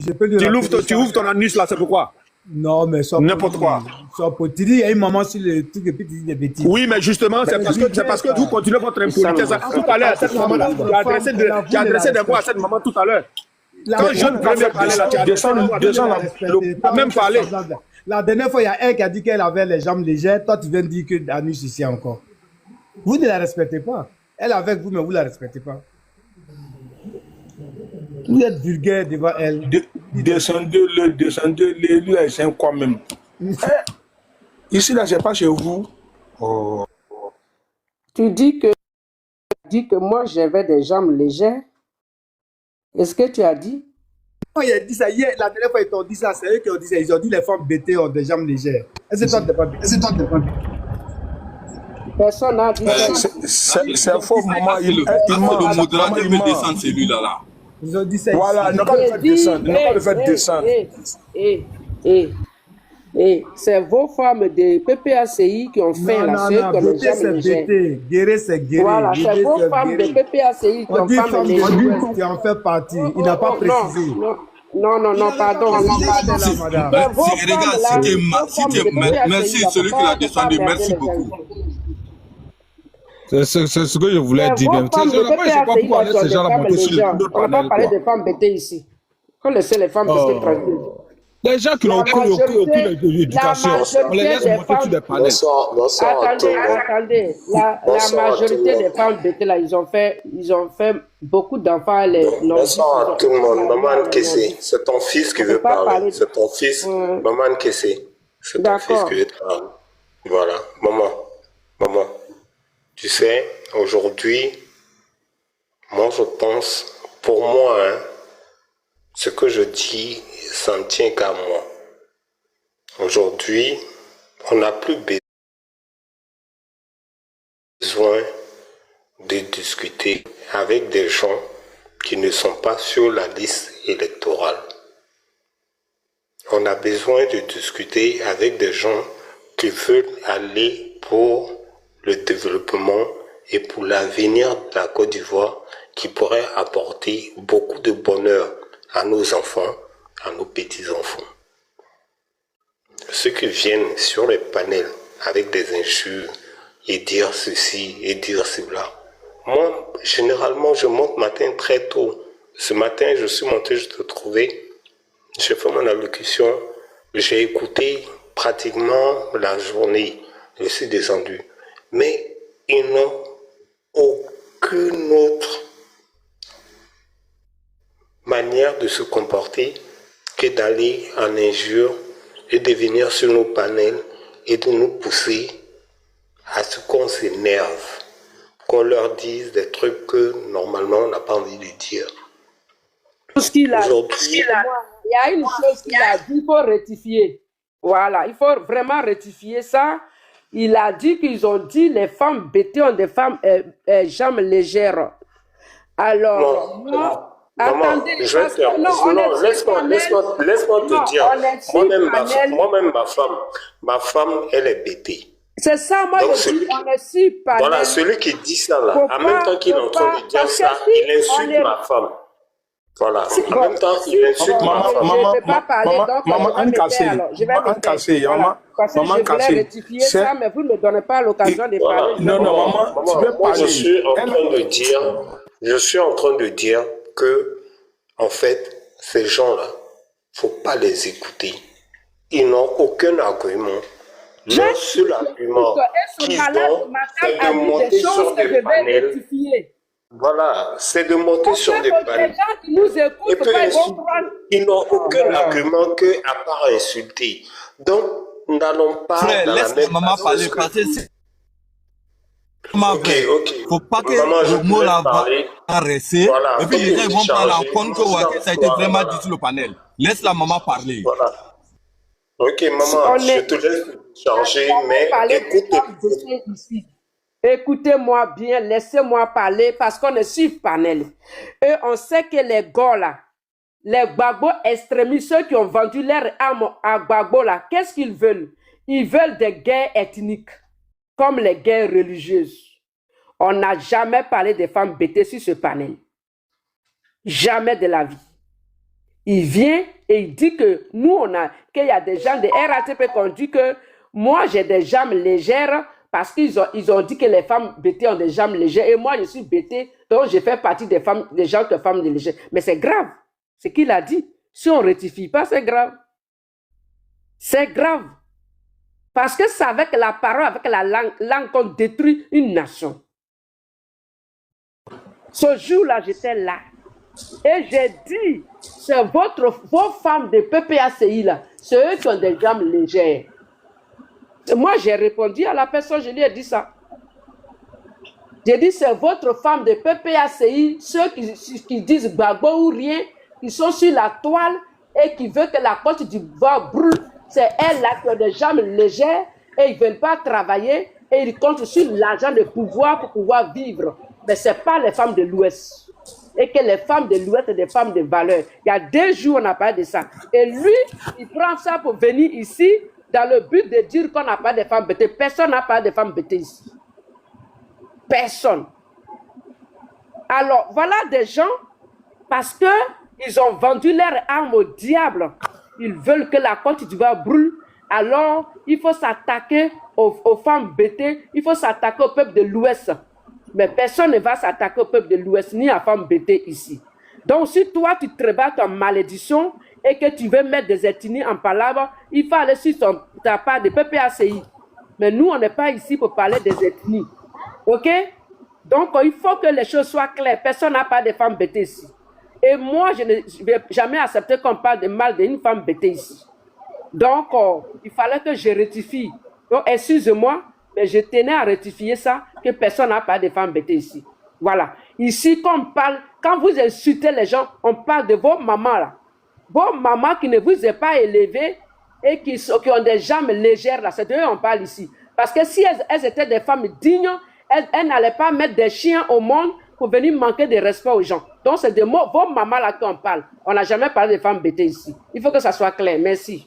Je peux lui Tu ouvres ton anus là, c'est pourquoi? Non, mais ça. N'importe quoi. Tu dis, il y a une maman sur le truc et puis tu dis des bêtises. Oui, mais justement, c'est parce que vous continuez votre impolitesse. Tout à l'heure, cette maman-là, tu as adressé des mots à cette maman tout à l'heure. Quand je ne premier parler là, tu as même parlé. La dernière fois, il y a elle qui a dit qu'elle avait les jambes légères. Toi, tu viens de dire que l'anus ici encore. Vous ne la respectez pas. Elle est avec vous, mais vous ne la respectez pas. Vous êtes vulgaire devant elle. Descendez-le, lui, c'est quoi même. Ici, là, c'est pas chez vous. Oh. Tu dis que moi, j'avais des jambes légères. Est-ce que tu as dit? Non, il a dit ça hier. La dernière fois, ils t'ont dit ça. C'est eux qui ont dit ça. Ils ont dit les femmes bêtées ont des jambes légères. Est-ce que toi, t'es pas bêté? Personne n'a dit ça. C'est faux, maman. Le modérateur peut descendre celui-là. Ils ont dit ça. Voilà, ne pas le faire descendre. Ne pas le faire descendre. C'est vos femmes de PPACI qui ont fait la suite comme les jambes légères. Guérir, c'est guérir. Voilà, c'est vos femmes de PPACI qui ont fait les légères. Tu en fais partie. Il n'a pas précisé. Non, pardon. Merci, celui qui l'a descendu, merci beaucoup. C'est ce que je voulais dire. On n'a pas parlé de femmes bêtées ici. On laisse les femmes bêtées tranquilles. Les gens qui n'ont aucune éducation, on les laisse monter sur des panels. Attendez. La majorité des femmes bêtées là, ils ont fait beaucoup d'enfants. Bonsoir à tout le monde. Maman Kessé, c'est ton fils qui veut parler. C'est ton fils. Maman Kessé, c'est ton fils qui veut parler. Voilà. Maman. Tu sais, aujourd'hui, moi je pense, pour moi, ce que je dis, ça ne tient qu'à moi. Aujourd'hui, on n'a plus besoin de discuter avec des gens qui ne sont pas sur la liste électorale. On a besoin de discuter avec des gens qui veulent aller pour le développement et pour l'avenir de la Côte d'Ivoire, qui pourrait apporter beaucoup de bonheur à nos enfants, à nos petits-enfants. Ceux qui viennent sur les panels avec des injures et dire ceci et dire cela. Moi, généralement, je monte matin très tôt. Ce matin, je suis monté, je te trouvais, j'ai fait mon allocution, j'ai écouté pratiquement la journée, je suis descendu. Mais ils n'ont aucune autre manière de se comporter que d'aller en injure et de venir sur nos panels et de nous pousser à ce qu'on s'énerve, qu'on leur dise des trucs que normalement on n'a pas envie de dire. Il y a une chose qu'il a dit, il faut rectifier. Voilà, il faut vraiment rectifier ça. Il a dit qu'ils ont dit les femmes bêtées ont des femmes jambes légères. Alors, moi, attendez, laisse-moi te dire. Moi-même, ma femme, elle est bêtée. C'est ça, moi, je dis, on ne suit pas. Voilà, celui qui dit ça, là, en même temps qu'il est en train de dire ça, il insulte ma femme. Voilà, en même temps, il insulte ma femme. Je ne peux pas parler, donc maman, je vais rectifier ça, mais vous ne me donnez pas l'occasion de parler. Non, maman, tu veux parler. Je suis en train de dire que, en fait, ces gens-là, il ne faut pas les écouter. Ils n'ont aucun argument. Le seul argument qu'ils ont, c'est de monter sur des panels. Voilà, c'est de monter sur des panels. Et puis, ils n'ont aucun argument qu'à part insulter. Donc, nous n'allons pas Frère, dans la laisse même maman parler, parce que c'est... Faut pas que le mot là va rester. Voilà, et puis les gens vont prendre en compte que ça a été vraiment dit sur le panel. Laisse la maman parler. Voilà. Ok, maman, je te laisse changer, mais écoute. Écoutez-moi bien, laissez-moi parler parce qu'on est sur panel. Et on sait que les gars là, les Gbagbo extrémistes, ceux qui ont vendu leurs armes à Gbagbo là, qu'est-ce qu'ils veulent? Ils veulent des guerres ethniques, comme les guerres religieuses. On n'a jamais parlé des femmes bêtées sur ce panel. Jamais de la vie. Il vient et il dit que nous, qu'il y a des gens de RATP qui ont dit que moi, j'ai des jambes légères parce qu'ils ont dit que les femmes BT ont des jambes légères et moi, je suis BT, donc je fais partie des gens que femmes légères. Mais c'est grave. Ce qu'il a dit. Si on ne rectifie pas, c'est grave. C'est grave. Parce que c'est avec la parole, avec la langue qu'on détruit une nation. Ce jour-là, j'étais là. Et j'ai dit, c'est vos femmes de PPACI là, c'est eux qui ont des jambes légères. Et moi, j'ai répondu à la personne, je lui ai dit ça. J'ai dit, c'est votre femme de PPACI, ceux qui disent Gbagbo ou rien, qui sont sur la toile et qui veulent que la Côte d'Ivoire brûle. C'est elles là qui ont des jambes légères et ils ne veulent pas travailler et ils comptent sur l'argent de pouvoir pour pouvoir vivre. Mais ce n'est pas les femmes de l'Ouest. Et que les femmes de l'Ouest sont des femmes de valeur. Il y a 2 jours, on a parlé de ça. Et lui, il prend ça pour venir ici dans le but de dire qu'on n'a pas de femmes bêtées. Personne n'a pas de femmes bêtées ici. Personne. Alors, voilà des gens, parce qu'ils ont vendu leurs armes au diable. Ils veulent que la Côte d'Ivoire brûle. Alors, il faut s'attaquer aux femmes bêtées. Il faut s'attaquer au peuple de l'Ouest. Mais personne ne va s'attaquer au peuple de l'Ouest, ni à femmes bêtées ici. Donc, si toi, tu te bats en malédiction et que tu veux mettre des ethnies en palabre, il faut aller sur ta part de PPACI. Mais nous, on n'est pas ici pour parler des ethnies. OK? Donc, il faut que les choses soient claires. Personne n'a pas de femmes bêtées ici. Et moi, je ne vais jamais accepter qu'on parle de mal d'une femme bêtée ici. Donc, il fallait que je rectifie. Donc, excusez-moi, mais je tenais à rectifier ça, que personne n'a pas de femmes bêtées ici. Voilà. Ici, quand vous insultez les gens, on parle de vos mamans là. Vos mamans qui ne vous ont pas élevées et qui ont des jambes légères là. C'est de eux qu'on parle ici. Parce que si elles étaient des femmes dignes, elles n'allaient pas mettre des chiens au monde pour venir manquer de respect aux gens. Donc, c'est de vos mamans là qu'on parle. On n'a jamais parlé de femmes bêtées ici. Il faut que ça soit clair. Merci.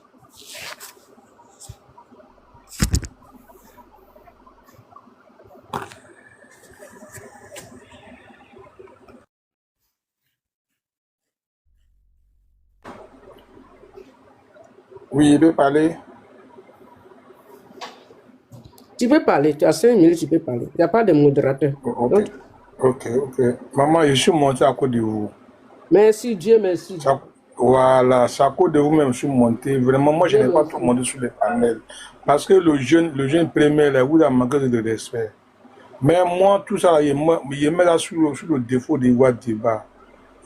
Oui, il peut parler. Tu peux parler, tu as 5 minutes, tu peux parler. Il n'y a pas de modérateur. Ok. Ok. Maman, je suis monté à cause de vous. Merci, Dieu merci. Voilà, c'est à cause de vous-même, je suis monté. Vraiment, moi, je n'ai pas tout monté sur les panels. Parce que le jeune premier, là, vous avez manqué de respect. Mais moi, tout ça, il met là sur le défaut de voir débat.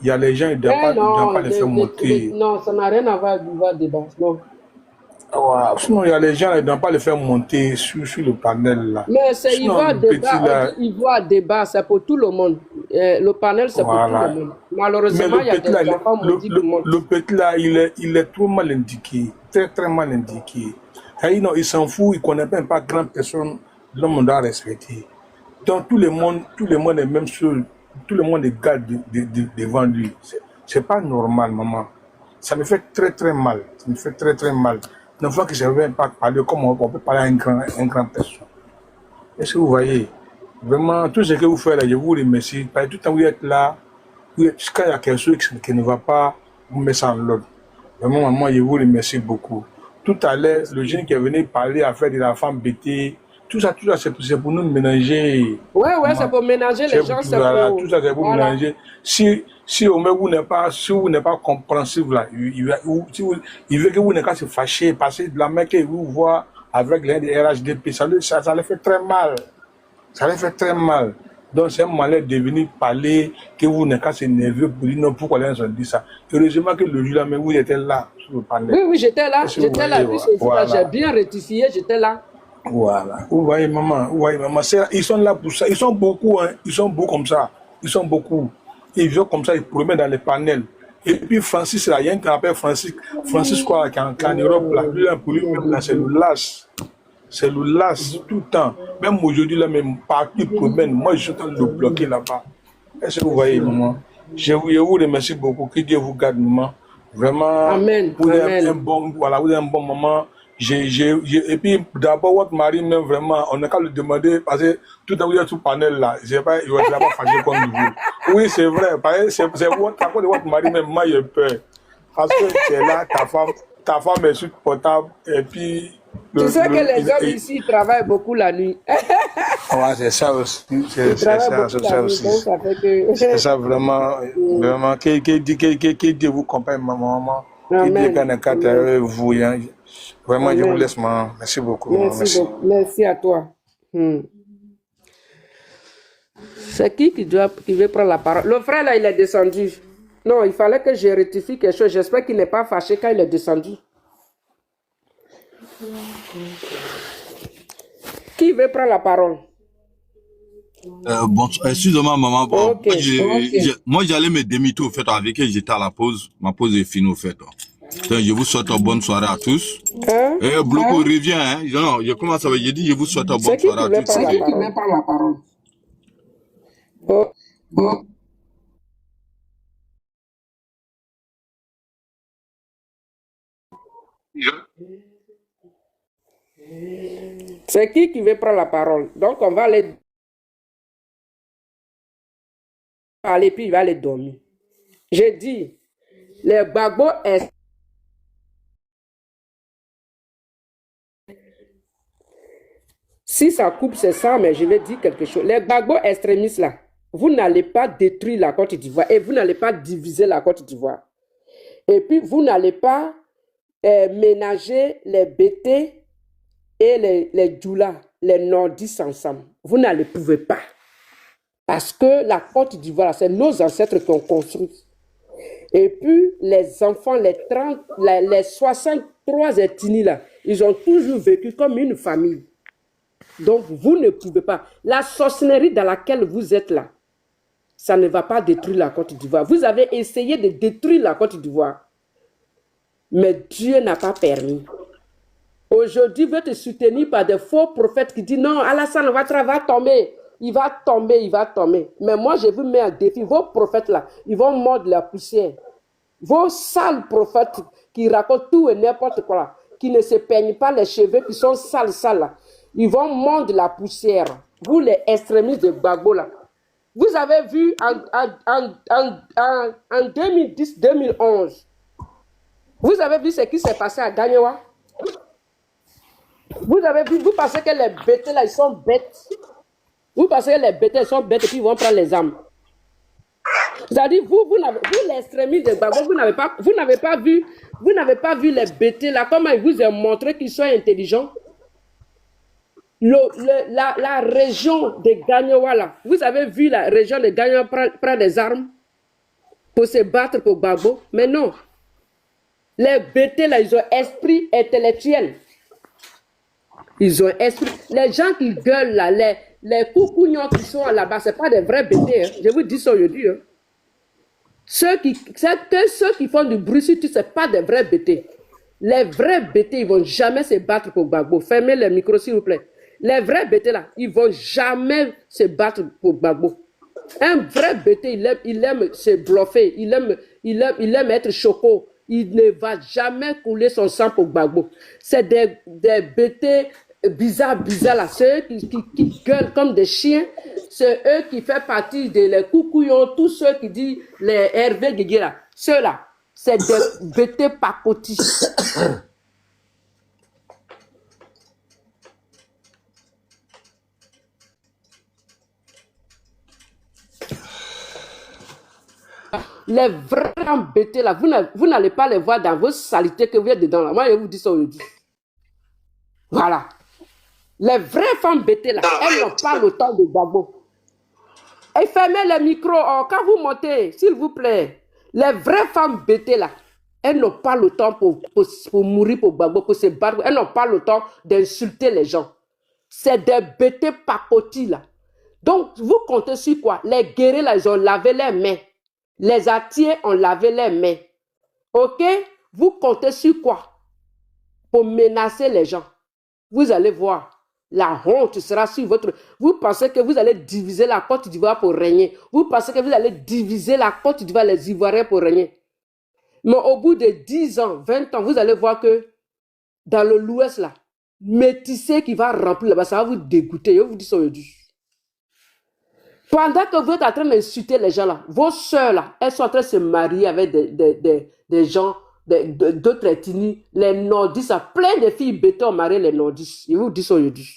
Il y a les gens, ils ne doivent pas les faire monter. Non, ça n'a rien à voir avec le débat. Non. Ouais, sinon, il y a les gens, ils ne doivent pas les faire monter sur le panel là. Mais c'est Ivoire débat, c'est pour tout le monde. Le panel, c'est pour tout le monde. Malheureusement, il y a des enfants maudits du monde. Le petit là, il est trop mal indiqué. Très, très mal indiqué. Il s'en fout, il ne connaît même pas grande personne. L'homme doit respecter. Donc, tout le monde est même chose. Tout le monde est égal devant lui. C'est pas normal, maman. Ça me fait très, très mal. Ça me fait très, très mal. Une fois que je ne vais pas parler comme on peut parler à une grande personne. Est-ce que vous voyez? Vraiment, tout ce que vous faites là, je vous remercie. Parce que tout le temps vous êtes là, quand il y a quelque chose qui ne va pas, vous mettez ça en l'ordre. Vraiment, maman, je vous remercie beaucoup. Tout à l'heure, le jeune qui est venu parler à faire de la femme bêtée, tout ça, c'est pour nous ménager. Ouais, c'est pour ménager les gens. Tout ça, c'est pour ménager. Si au moins vous n'êtes pas compréhensif là, il veut que vous n'ayez qu'à se fâcher, passer de la main que vous voit avec les RHDP, ça les fait très mal. Ça les fait très mal. Donc c'est un malheur de venir parler, que vous n'êtes qu'à s'énerver pour dire non, pourquoi les gens ont dit ça. Heureusement que le jour là, mais vous étiez là sur le panel. Oui, j'étais là. Voilà. J'ai bien rectifié, j'étais là. Voilà. Vous voyez, maman, ils sont là pour ça. Ils sont beaucoup, hein. Ils sont beaucoup comme ça. Ils sont beaucoup. Ils viennent comme ça, ils promènent dans les panels. Et puis Francis, là, il y a un qui appelle Francis quoi, qui est en Europe, là. Lui, pour lui, là, c'est le lâche. C'est le lâche tout le temps. Même aujourd'hui, là, même partout, il promène. Moi, je suis en train de le bloquer là-bas. Est-ce que vous voyez, maman? Je vous remercie beaucoup. Que Dieu vous garde, maman. Vraiment. Amen. Vous êtes un bon moment. Et puis, d'abord, votre mari, même vraiment, on n'a qu'à le demander, parce que tout à l'heure, tout panel là, il ne va pas fâcher comme vous. Oui, c'est vrai, parce que c'est votre mari, même moi, j'ai peur. Parce que tu es là, ta femme est sur portable, et puis... Tu sais que les hommes ici ils travaillent beaucoup la nuit. Ouais, c'est ça aussi. C'est ça aussi. C'est ça vraiment, vraiment. Que Dieu vous accompagne, maman. Que Dieu gagne vous. Vraiment, je vous laisse, maman. Merci beaucoup. Merci. Merci à toi. C'est qui veut prendre la parole? Le frère là, il est descendu. Non, il fallait que je rectifie quelque chose. J'espère qu'il n'est pas fâché quand il est descendu. Qui veut prendre la parole? Bon, excuse-moi, maman. Bon, moi, j'allais me démiter au fait avec elle. J'étais à la pause. Ma pause est finie au fait. Donc, je vous souhaite une bonne soirée à tous. Et Bloco revient. Hein. Non, je commence avec. Je dis, je vous souhaite une bonne soirée à tous. C'est qui veut prendre la parole? C'est qui veut prendre la parole? Donc, on va aller parler, puis il va aller dormir. J'ai dit, les Gbagbo est... Si ça coupe, c'est ça, mais je vais dire quelque chose. Les Gbagbo extrémistes, là, vous n'allez pas détruire la Côte d'Ivoire et vous n'allez pas diviser la Côte d'Ivoire. Et puis, vous n'allez pas ménager les BT et les Djoula, les nordistes ensemble. Vous n'allez pouvez pas. Parce que la Côte d'Ivoire, c'est nos ancêtres qui ont construit. Et puis, les enfants, les 63 ethnies là, ils ont toujours vécu comme une famille. Donc, vous ne pouvez pas. La sorcellerie dans laquelle vous êtes là, ça ne va pas détruire la Côte d'Ivoire. Vous avez essayé de détruire la Côte d'Ivoire. Mais Dieu n'a pas permis. Aujourd'hui, vous êtes soutenus par des faux prophètes qui disent non, Alassane Ouattara va tomber. Il va tomber. Mais moi, je vous mets en défi. Vos prophètes là, ils vont mordre la poussière. Vos sales prophètes qui racontent tout et n'importe quoi là, qui ne se peignent pas les cheveux, qui sont sales là, ils vont mordre la poussière. Vous, les extrémistes de Gbagbo là. Vous avez vu en 2010-2011, vous avez vu ce qui s'est passé à Gagnoa? Vous avez vu, vous pensez que les bêtes là, ils sont bêtes. Vous pensez que les bêtes, ils sont bêtes et puis ils vont prendre les armes. C'est-à-dire, vous l'extrémisme de Gbagbo, vous n'avez pas vu les bêtes là, comment ils vous ont montré qu'ils sont intelligents. La région de Gagnoa là, vous avez vu la région de Gagnoa prendre des armes pour se battre pour Gbagbo, mais non. Les bêtes là, ils ont esprit intellectuel. Ils ont esprit. Les gens qui gueulent là, les coucougnons qui sont là-bas, ce n'est pas des vrais bêtés. Hein. Je vous dis ça aujourd'hui. Hein. Ceux qui font du bruit sur tout, ce n'est pas des vrais bêtés. Les vrais bêtés, ils ne vont jamais se battre pour Gbagbo. Fermez les micros, s'il vous plaît. Les vrais bêtés là, ils ne vont jamais se battre pour Gbagbo. Un vrai bêté, il aime se bluffer, il aime être choco. Il ne va jamais couler son sang pour Gbagbo. C'est des bêtés bizarres là. Ceux qui gueulent comme des chiens, c'est eux qui font partie des coucouillons, tous ceux qui disent les Hervé Guégué là. Ceux-là, c'est des bêtés pacotis. Les vrais bêtés là, vous n'allez pas les voir dans vos saletés que vous êtes dedans là. Moi, je vous dis ça aujourd'hui. Voilà. Les vraies femmes bêtées là, elles n'ont pas le temps de Gbagbo. Et fermez les micros. Oh, quand vous montez, s'il vous plaît. Les vraies femmes bêtées là, elles n'ont pas le temps pour mourir pour Gbagbo, pour se battre. Elles n'ont pas le temps d'insulter les gens. C'est des bêtés pacotis là. Donc, vous comptez sur quoi? Les guerriers là, ils ont lavé les mains. Les Atiers ont lavé les mains. Ok? Vous comptez sur quoi? Pour menacer les gens. Vous allez voir. La honte sera sur votre... Vous pensez que vous allez diviser la Côte d'Ivoire pour régner. Vous pensez que vous allez diviser la Côte d'Ivoire, les Ivoiriens pour régner. Mais au bout de 10 ans, 20 ans, vous allez voir que dans l'Ouest là, métissé qui va remplir là-bas, ça va vous dégoûter. Je vous dis ça aujourd'hui. Pendant que vous êtes en train d'insulter les gens là, vos soeurs là, elles sont en train de se marier avec des gens d'autres ethnies, les nordistes, plein de filles béton ont marié les nordistes. Je vous dis ça aujourd'hui.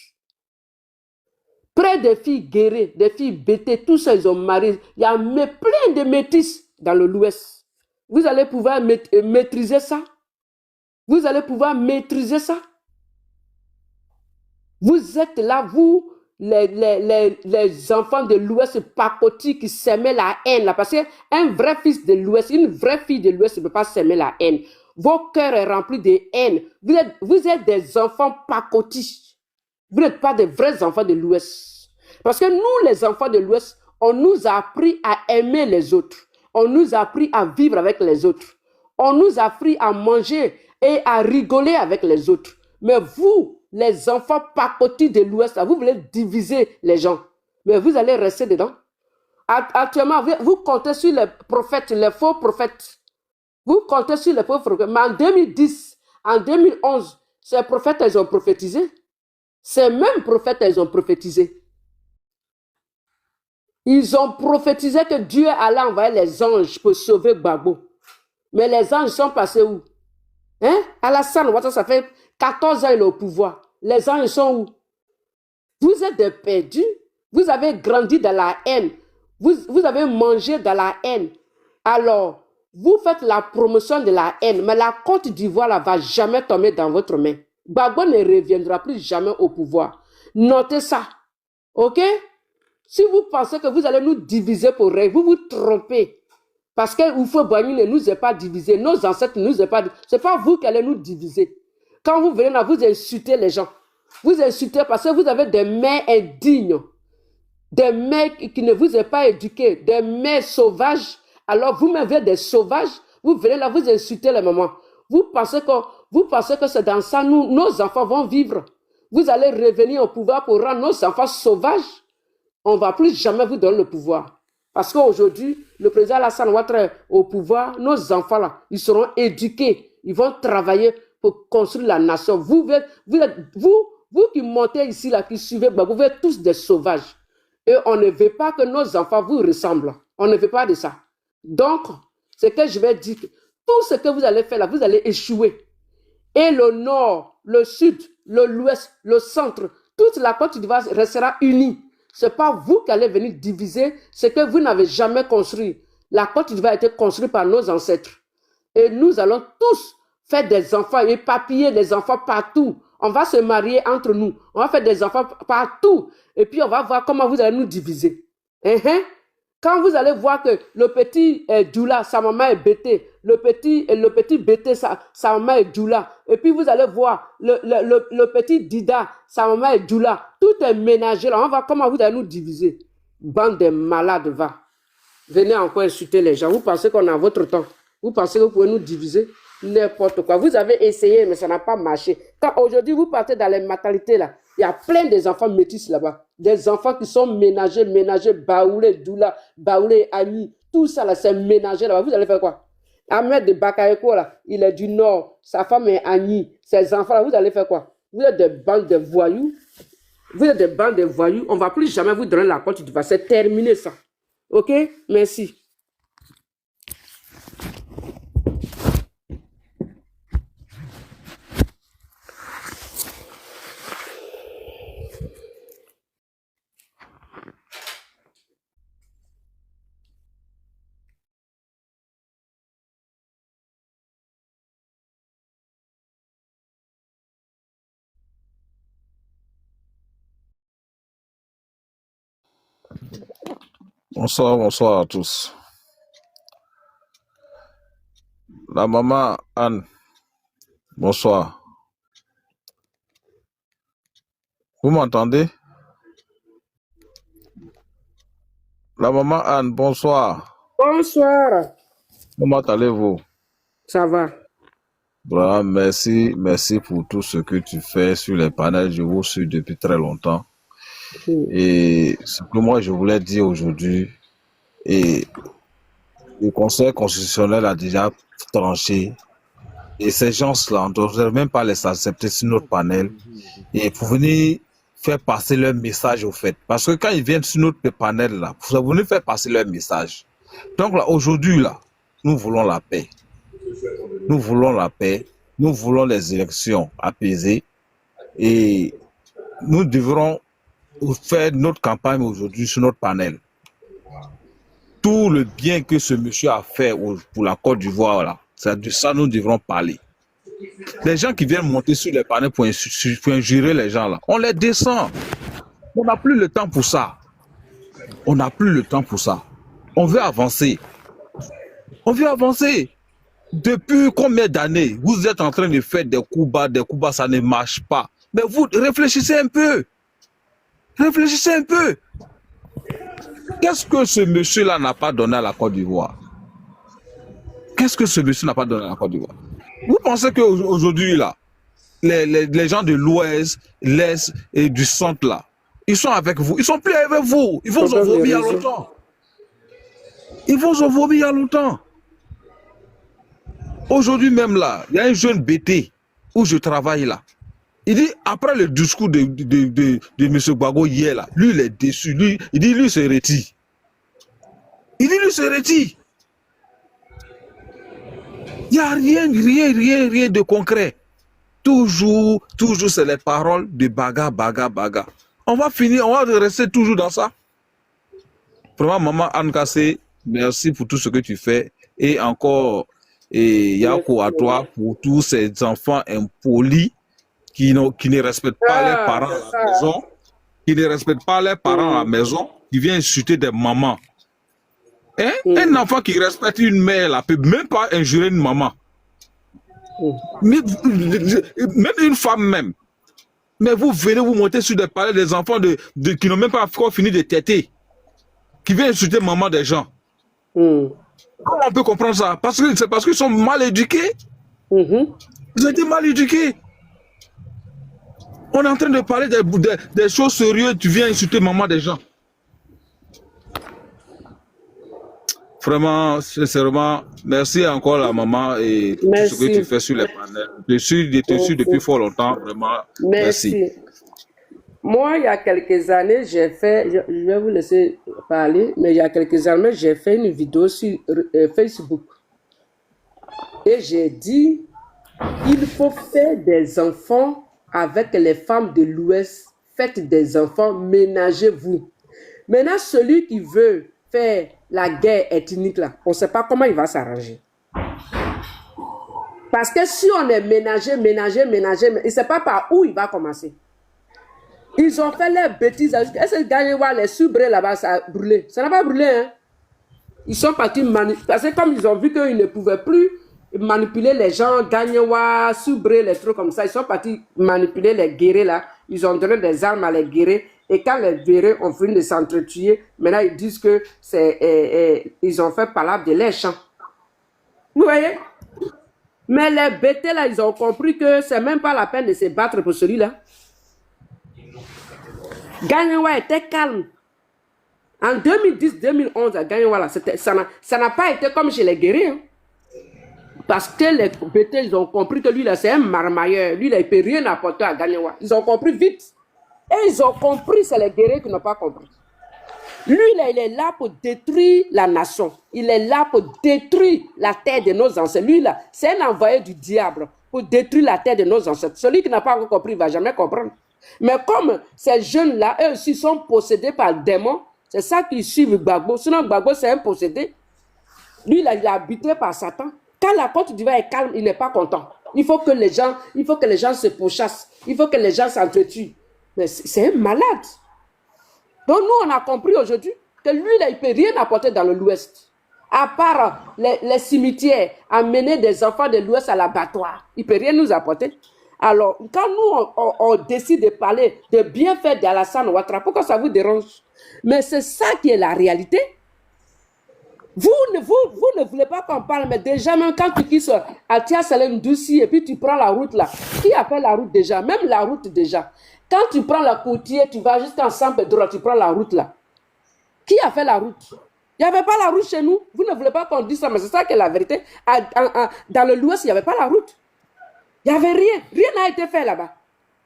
Plein de filles guérées, des filles bêtées, tous ça, ils ont marié. Il y a plein de métis dans l'Ouest. Vous allez pouvoir maîtriser ça. Vous allez pouvoir maîtriser ça. Vous êtes là, vous, les enfants de l'Ouest pacotis qui s'aimaient la haine. Là, parce qu'un vrai fils de l'Ouest, une vraie fille de l'Ouest ne peut pas s'aimer la haine. Vos cœurs sont remplis de haine. Vous êtes des enfants pacotis. Vous n'êtes pas des vrais enfants de l'Ouest. Parce que nous, les enfants de l'Ouest, on nous a appris à aimer les autres. On nous a appris à vivre avec les autres. On nous a appris à manger et à rigoler avec les autres. Mais vous, les enfants pacotis de l'Ouest, vous voulez diviser les gens. Mais vous allez rester dedans. Actuellement, vous comptez sur les prophètes, les faux prophètes. Vous comptez sur les faux prophètes. Mais en 2010, en 2011, ces prophètes, ils ont prophétisé. Ces mêmes prophètes, ils ont prophétisé. Ils ont prophétisé que Dieu allait envoyer les anges pour sauver Gbagbo. Mais les anges sont passés où? Hein? Alassane Ouattara, ça fait 14 ans il est au pouvoir. Les anges sont où? Vous êtes des perdus. Vous avez grandi dans la haine. Vous avez mangé dans la haine. Alors, vous faites la promotion de la haine. Mais la Côte d'Ivoire ne va jamais tomber dans votre main. Gbagbo ne reviendra plus jamais au pouvoir. Notez ça. OK? Si vous pensez que vous allez nous diviser pour rien, vous vous trompez. Parce que Oufo Boigny ne nous a pas divisés. Nos ancêtres ne nous ont pas divisés. Ce n'est pas vous qui allez nous diviser. Quand vous venez là, vous insultez les gens. Vous insultez parce que vous avez des mères indignes. Des mères qui ne vous ont pas éduqués. Des mères sauvages. Alors vous-même, vous êtes des sauvages. Vous venez là, vous insultez les mamans. Vous pensez que c'est dans ça, nos enfants vont vivre. Vous allez revenir au pouvoir pour rendre nos enfants sauvages. On ne va plus jamais vous donner le pouvoir. Parce qu'aujourd'hui, le président Alassane Ouattara est au pouvoir, nos enfants là, ils seront éduqués. Ils vont travailler pour construire la nation. Vous qui montez ici, là, qui suivez, vous êtes tous des sauvages. Et on ne veut pas que nos enfants vous ressemblent. On ne veut pas de ça. Donc, c'est que je vais dire que tout ce que vous allez faire là, vous allez échouer. Et le nord, le sud, l'ouest, le centre, toute la Côte d'Ivoire restera unie. Ce n'est pas vous qui allez venir diviser ce que vous n'avez jamais construit. La Côte d'Ivoire a été construite par nos ancêtres. Et nous allons tous faire des enfants, éparpiller des enfants partout. On va se marier entre nous. On va faire des enfants partout. Et puis on va voir comment vous allez nous diviser. Quand vous allez voir que le petit Djoula, sa maman est bêtée. Le petit bêté, sa maman est Djoula. Et puis vous allez voir le petit Dida, sa maman est Djoula. Tout est ménagé là. On va voir comment vous allez nous diviser. Bande de malades, va. Venez encore insulter les gens. Vous pensez qu'on a votre temps. Vous pensez que vous pouvez nous diviser? N'importe quoi. Vous avez essayé, mais ça n'a pas marché. Quand aujourd'hui vous partez dans les maternités là, il y a plein des enfants métis là-bas. Des enfants qui sont ménagés, Baoulé, Doula, Baoulé, Agni. Tout ça là, c'est ménagé là-bas. Vous allez faire quoi? Ahmed de Bakayeko là, il est du nord. Sa femme est Agni. Ses enfants là, vous allez faire quoi? Vous êtes des bandes de voyous. Vous êtes des bandes de voyous. On ne va plus jamais vous donner la Côte d'Ivoire. C'est terminé ça. OK? Merci. Bonsoir à tous. La maman Anne, bonsoir. Vous m'entendez? La maman Anne, bonsoir. Bonsoir. Comment allez-vous? Ça va. Voilà, merci pour tout ce que tu fais sur les panels. Je vous suis depuis très longtemps. Et ce que moi je voulais dire aujourd'hui, et le Conseil constitutionnel a déjà tranché, et ces gens-là, on ne devrait même pas les accepter sur notre panel, et pour venir faire passer leur message au fait. Parce que quand ils viennent sur notre panel, là, pour venir faire passer leur message. Donc là, aujourd'hui, là, nous voulons la paix. Nous voulons la paix, nous voulons les élections apaisées et nous devrons faire notre campagne aujourd'hui sur notre panel. Tout le bien que ce monsieur a fait pour la Côte d'Ivoire, là, c'est de ça nous devrons parler. Les gens qui viennent monter sur les panels pour injurer les gens là, on les descend. On n'a plus le temps pour ça. On n'a plus le temps pour ça. On veut avancer. On veut avancer. Depuis combien d'années vous êtes en train de faire des coups bas, ça ne marche pas. Mais vous réfléchissez un peu. Réfléchissez un peu. Qu'est-ce que ce monsieur-là n'a pas donné à la Côte d'Ivoire? Qu'est-ce que ce monsieur n'a pas donné à la Côte d'Ivoire? Vous pensez qu'aujourd'hui, là, les gens de l'Ouest, l'Est et du Centre, là, ils sont avec vous. Ils sont plus avec vous. Ils vont se vomir il y a longtemps. Ils vont se vomir il y a longtemps. Aujourd'hui même, là, il y a un jeune BT où je travaille, là. Il dit, après le discours de M. Gbagbo hier, là, lui, il est déçu. Lui, il dit, lui, se retire. Il dit, lui, se retire. Il n'y a rien de concret. Toujours, c'est les paroles de baga. On va finir, on va rester toujours dans ça. Vraiment, maman Anne Kassé, merci pour tout ce que tu fais. Et encore, Yako à toi pour tous ces enfants impolis qui ne respectent pas leurs parents à la maison, qui ne respectent pas leurs parents à la maison, qui viennent insulter des mamans. Hein? Un enfant qui respecte une mère ne peut même pas injurer une maman. Même une femme même. Mais vous venez vous monter sur des palais des enfants qui n'ont même pas encore fini de téter, qui viennent insulter maman des gens. Comment on peut comprendre ça? C'est parce qu'ils sont mal éduqués. Ils ont été mal éduqués. On est en train de parler des choses sérieuses, tu viens insulter maman des gens. Vraiment, sincèrement, merci encore la maman et tout ce que tu fais sur les panels. Je suis depuis fort longtemps, vraiment. Merci. Moi, il y a quelques années, j'ai fait, je vais vous laisser parler, mais il y a quelques années, j'ai fait une vidéo sur Facebook. Et j'ai dit, il faut faire des enfants avec les femmes de l'Ouest. Faites des enfants, ménagez-vous. Maintenant, celui qui veut faire la guerre ethnique, là, on ne sait pas comment il va s'arranger. Parce que si on est ménagé, il ne sait pas par où il va commencer. Ils ont fait leurs bêtises. Est-ce que Gagnewa, les subrés là-bas, ça a brûlé? Ça n'a pas brûlé, hein? Ils sont partis manipuler. Parce que comme ils ont vu qu'ils ne pouvaient plus manipuler les gens, Gagnewa, subrés, les trucs comme ça, ils sont partis manipuler les guerriers là. Ils ont donné des armes à les guerriers. Et quand les guerriers ont fini de s'entretuer, maintenant ils disent que c'est ils ont fait palabre de leurs champs. Vous voyez? Mais les bêtés là, ils ont compris que c'est même pas la peine de se battre pour celui-là. Gagnewa était calme. En 2010-2011, à Gagnewa, ça n'a pas été comme chez les guerriers. Hein. Parce que les bêtés, ils ont compris que lui, là, c'est un marmailleur. Lui, là, il ne peut rien apporter à Gagnewa. Ils ont compris vite. Et ils ont compris, c'est les guerriers qui n'ont pas compris. Lui, là, il est là pour détruire la nation. Il est là pour détruire la terre de nos ancêtres. Lui, là, c'est un envoyé du diable pour détruire la terre de nos ancêtres. Celui qui n'a pas encore compris, il ne va jamais comprendre. Mais comme ces jeunes-là, eux aussi sont possédés par le démon, c'est ça qu'ils suivent Gbagbo. Sinon, Gbagbo, c'est un possédé. Lui, là, il est habité par Satan. Quand la Côte d'Ivoire est calme, il n'est pas content. Il faut que les gens se pourchassent. Il faut que les gens s'entretuent. Mais c'est un malade. Donc, nous, on a compris aujourd'hui que lui, là, il ne peut rien apporter dans l'Ouest. À part les cimetières, amener des enfants de l'Ouest à l'abattoir. Il ne peut rien nous apporter. Alors, quand nous, on décide de parler de bien faire d'Alassane Ouattara, pourquoi ça vous dérange? Mais c'est ça qui est la réalité. Vous ne voulez pas qu'on parle, mais déjà, même quand tu quittes Atia Salem Doussi et puis tu prends la route là, qui a fait la route déjà? Même la route déjà. Quand tu prends la côtier, tu vas jusqu'en San Pedro, tu prends la route là. Qui a fait la route? Il n'y avait pas la route chez nous. Vous ne voulez pas qu'on dise ça, mais c'est ça qui est la vérité. Dans l'Ouest, il n'y avait pas la route. Il n'y avait rien. Rien n'a été fait là-bas.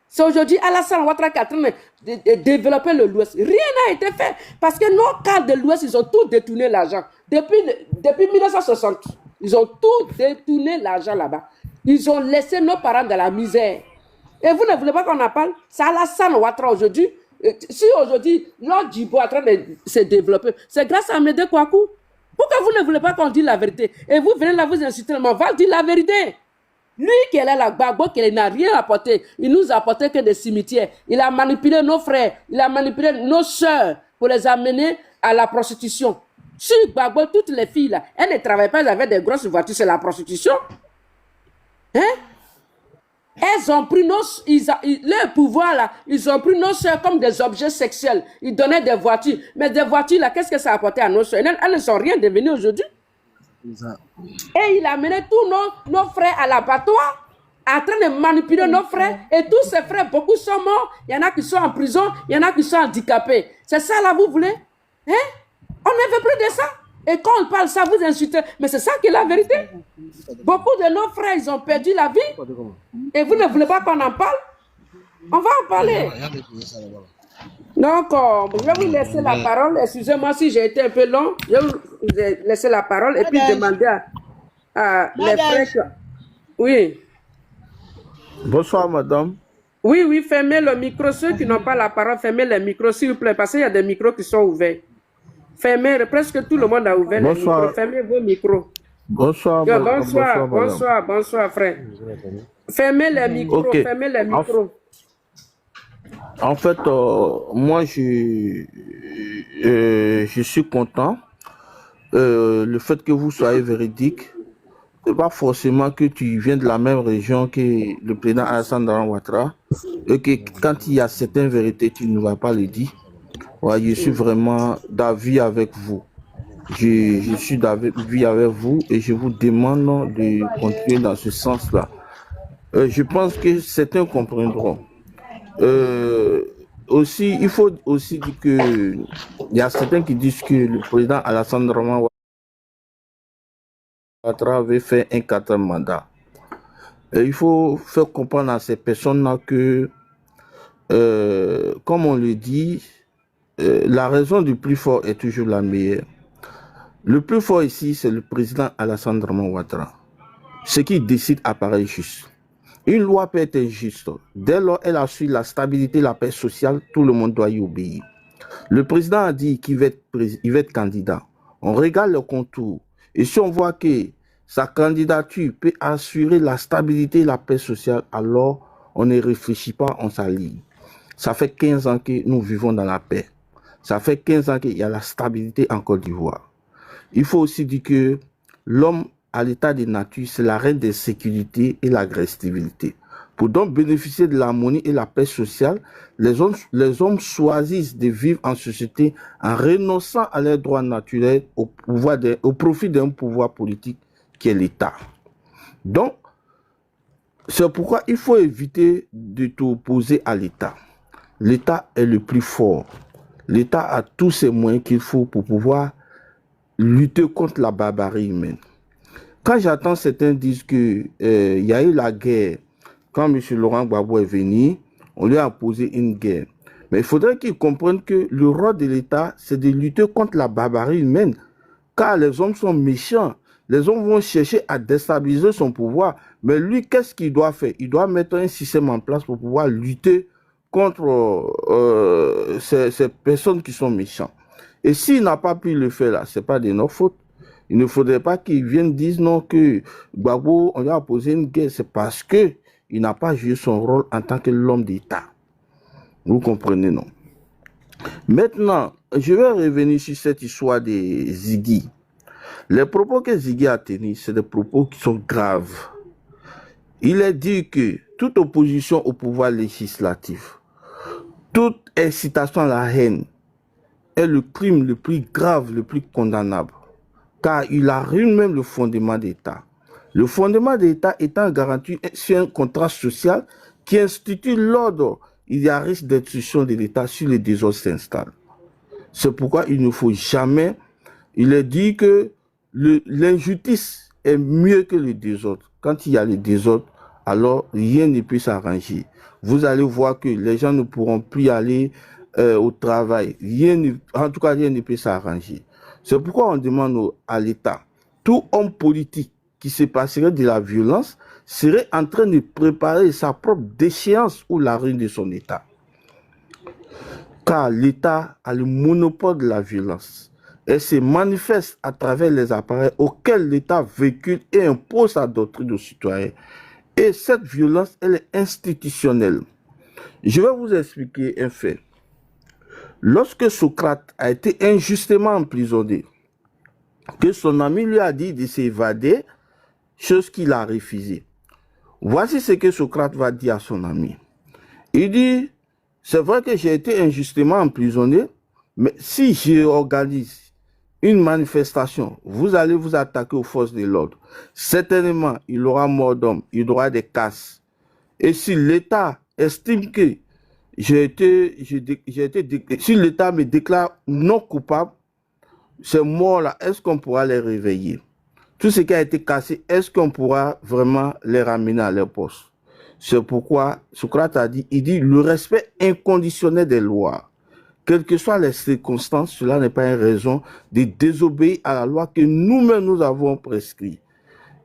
C'est aujourd'hui Alassane Ouattara qui est en train de développer l'Ouest. Rien n'a été fait. Parce que nos cadres de l'Ouest, ils ont tout détourné l'argent. Depuis 1960. Ils ont tout détourné l'argent là-bas. Ils ont laissé nos parents dans la misère. Et vous ne voulez pas qu'on en parle? C'est Alassane Ouattara aujourd'hui. Si aujourd'hui, l'ordre Djibo est en train de se développer, c'est grâce à Médé Kouakou. Pourquoi vous ne voulez pas qu'on dise la vérité? Et vous venez là vous insulter, mais on va dire la vérité. Lui qui est là, la Gbagbo, qui n'a rien apporté, il nous a apporté que des cimetières. Il a manipulé nos frères, il a manipulé nos sœurs pour les amener à la prostitution. Sur Gbagbo, toutes les filles là, elles ne travaillent pas avec des grosses voitures, c'est la prostitution. Hein? Elles ont pris leur pouvoir là, ils ont pris nos sœurs comme des objets sexuels. Ils donnaient des voitures. Mais des voitures là, qu'est-ce que ça a apporté à nos sœurs? Elles ne sont rien devenues aujourd'hui. Et il a mené tous nos frères à l'abattoir, en train de manipuler nos frères. Et tous ces frères, beaucoup sont morts. Il y en a qui sont en prison, il y en a qui sont handicapés. C'est ça là, vous voulez? Hein? On ne veut plus de ça. Et quand on parle ça, vous insultez. Mais c'est ça qui est la vérité. Beaucoup de nos frères, ils ont perdu la vie. Et vous ne voulez pas qu'on en parle? On va en parler. Donc, je vais vous laisser la parole. Excusez-moi si j'ai été un peu long. Je vais vous laisser la parole et puis demander à les frères. Oui. Bonsoir, madame. Oui, fermez le micro. Ceux qui n'ont pas la parole, fermez les micros, s'il vous plaît, parce qu'il y a des micros qui sont ouverts. Fermez, presque tout le monde a ouvert les micros. Fermez vos micros. Bonsoir, bonsoir, frère. Fermez les micros, fermez les micros. En fait, moi, je suis content. Le fait que vous soyez véridique, c'est pas forcément que tu viens de la même région que le président Alassane Ouattara, et que quand il y a certaines vérités, tu ne vas pas les dire. Ouais, je suis vraiment d'avis avec vous. Je suis d'avis avec vous et je vous demande de continuer dans ce sens-là. Je pense que certains comprendront. Aussi, il faut aussi dire que il y a certains qui disent que le président Alassane Ouattara avait fait un 4e mandat. Il faut faire comprendre à ces personnes-là que, comme on le dit, la raison du plus fort est toujours la meilleure. Le plus fort ici, c'est le président Alassane Ouattara. Ce qui décide apparaît juste. Une loi peut être injuste. Dès lors elle assure la stabilité, la paix sociale, tout le monde doit y obéir. Le président a dit qu'il va être candidat. On regarde le contour. Et si on voit que sa candidature peut assurer la stabilité et la paix sociale, alors on ne réfléchit pas, on s'aligne. Ça fait 15 ans que nous vivons dans la paix. Ça fait 15 ans qu'il y a la stabilité en Côte d'Ivoire. Il faut aussi dire que l'homme à l'état de nature, c'est la reine des sécurités et l'agressivité. Pour donc bénéficier de l'harmonie et la paix sociale, les hommes choisissent de vivre en société en renonçant à leurs droits naturels au profit d'un pouvoir politique qui est l'État. Donc, c'est pourquoi il faut éviter de t'opposer à l'État. L'État est le plus fort. L'État a tous ces moyens qu'il faut pour pouvoir lutter contre la barbarie humaine. Quand j'entends certains dire qu'il y a eu la guerre, quand M. Laurent Gbagbo est venu, on lui a posé une guerre. Mais il faudrait qu'ils comprennent que le rôle de l'État, c'est de lutter contre la barbarie humaine. Car les hommes sont méchants. Les hommes vont chercher à déstabiliser son pouvoir. Mais lui, qu'est-ce qu'il doit faire? Il doit mettre un système en place pour pouvoir lutter contre ces personnes qui sont méchantes. Et s'il n'a pas pu le faire là, ce n'est pas de notre faute. Il ne faudrait pas qu'ils viennent dire non que Gbagbo, on lui a posé une guerre. C'est parce qu'il n'a pas joué son rôle en tant que l'homme d'État. Vous comprenez, non? Maintenant, je vais revenir sur cette histoire de Ziggy. Les propos que Ziggy a tenus, c'est des propos qui sont graves. Il est dit que toute opposition au pouvoir législatif, toute incitation à la haine est le crime le plus grave, le plus condamnable. Car il arrive même le fondement d'État. Le fondement d'État étant garanti sur un contrat social qui institue l'ordre. Il y a risque d'instruction de l'État si le désordre s'installe. C'est pourquoi il ne faut jamais... Il est dit que l'injustice est mieux que le désordre. Quand il y a le désordre, alors rien ne peut s'arranger. Vous allez voir que les gens ne pourront plus aller au travail. En tout cas, rien ne peut s'arranger. C'est pourquoi on demande à l'État tout homme politique qui se passerait de la violence serait en train de préparer sa propre déchéance ou la ruine de son État. Car l'État a le monopole de la violence. Elle se manifeste à travers les appareils auxquels l'État véhicule et impose sa doctrine aux citoyens. Et cette violence, elle est institutionnelle. Je vais vous expliquer un fait. Lorsque Socrate a été injustement emprisonné, que son ami lui a dit de s'évader, chose qu'il a refusée. Voici ce que Socrate va dire à son ami. Il dit, c'est vrai que j'ai été injustement emprisonné, mais si je organise une manifestation, vous allez vous attaquer aux forces de l'ordre. Certainement, il y aura mort d'homme, il y aura des casses. Et si l'État estime que si l'État me déclare non coupable, ces morts-là, est-ce qu'on pourra les réveiller? Tout ce qui a été cassé, est-ce qu'on pourra vraiment les ramener à leur poste? C'est pourquoi Socrate a dit, il dit le respect inconditionnel des lois. Quelles que soient les circonstances, cela n'est pas une raison de désobéir à la loi que nous-mêmes nous avons prescrite.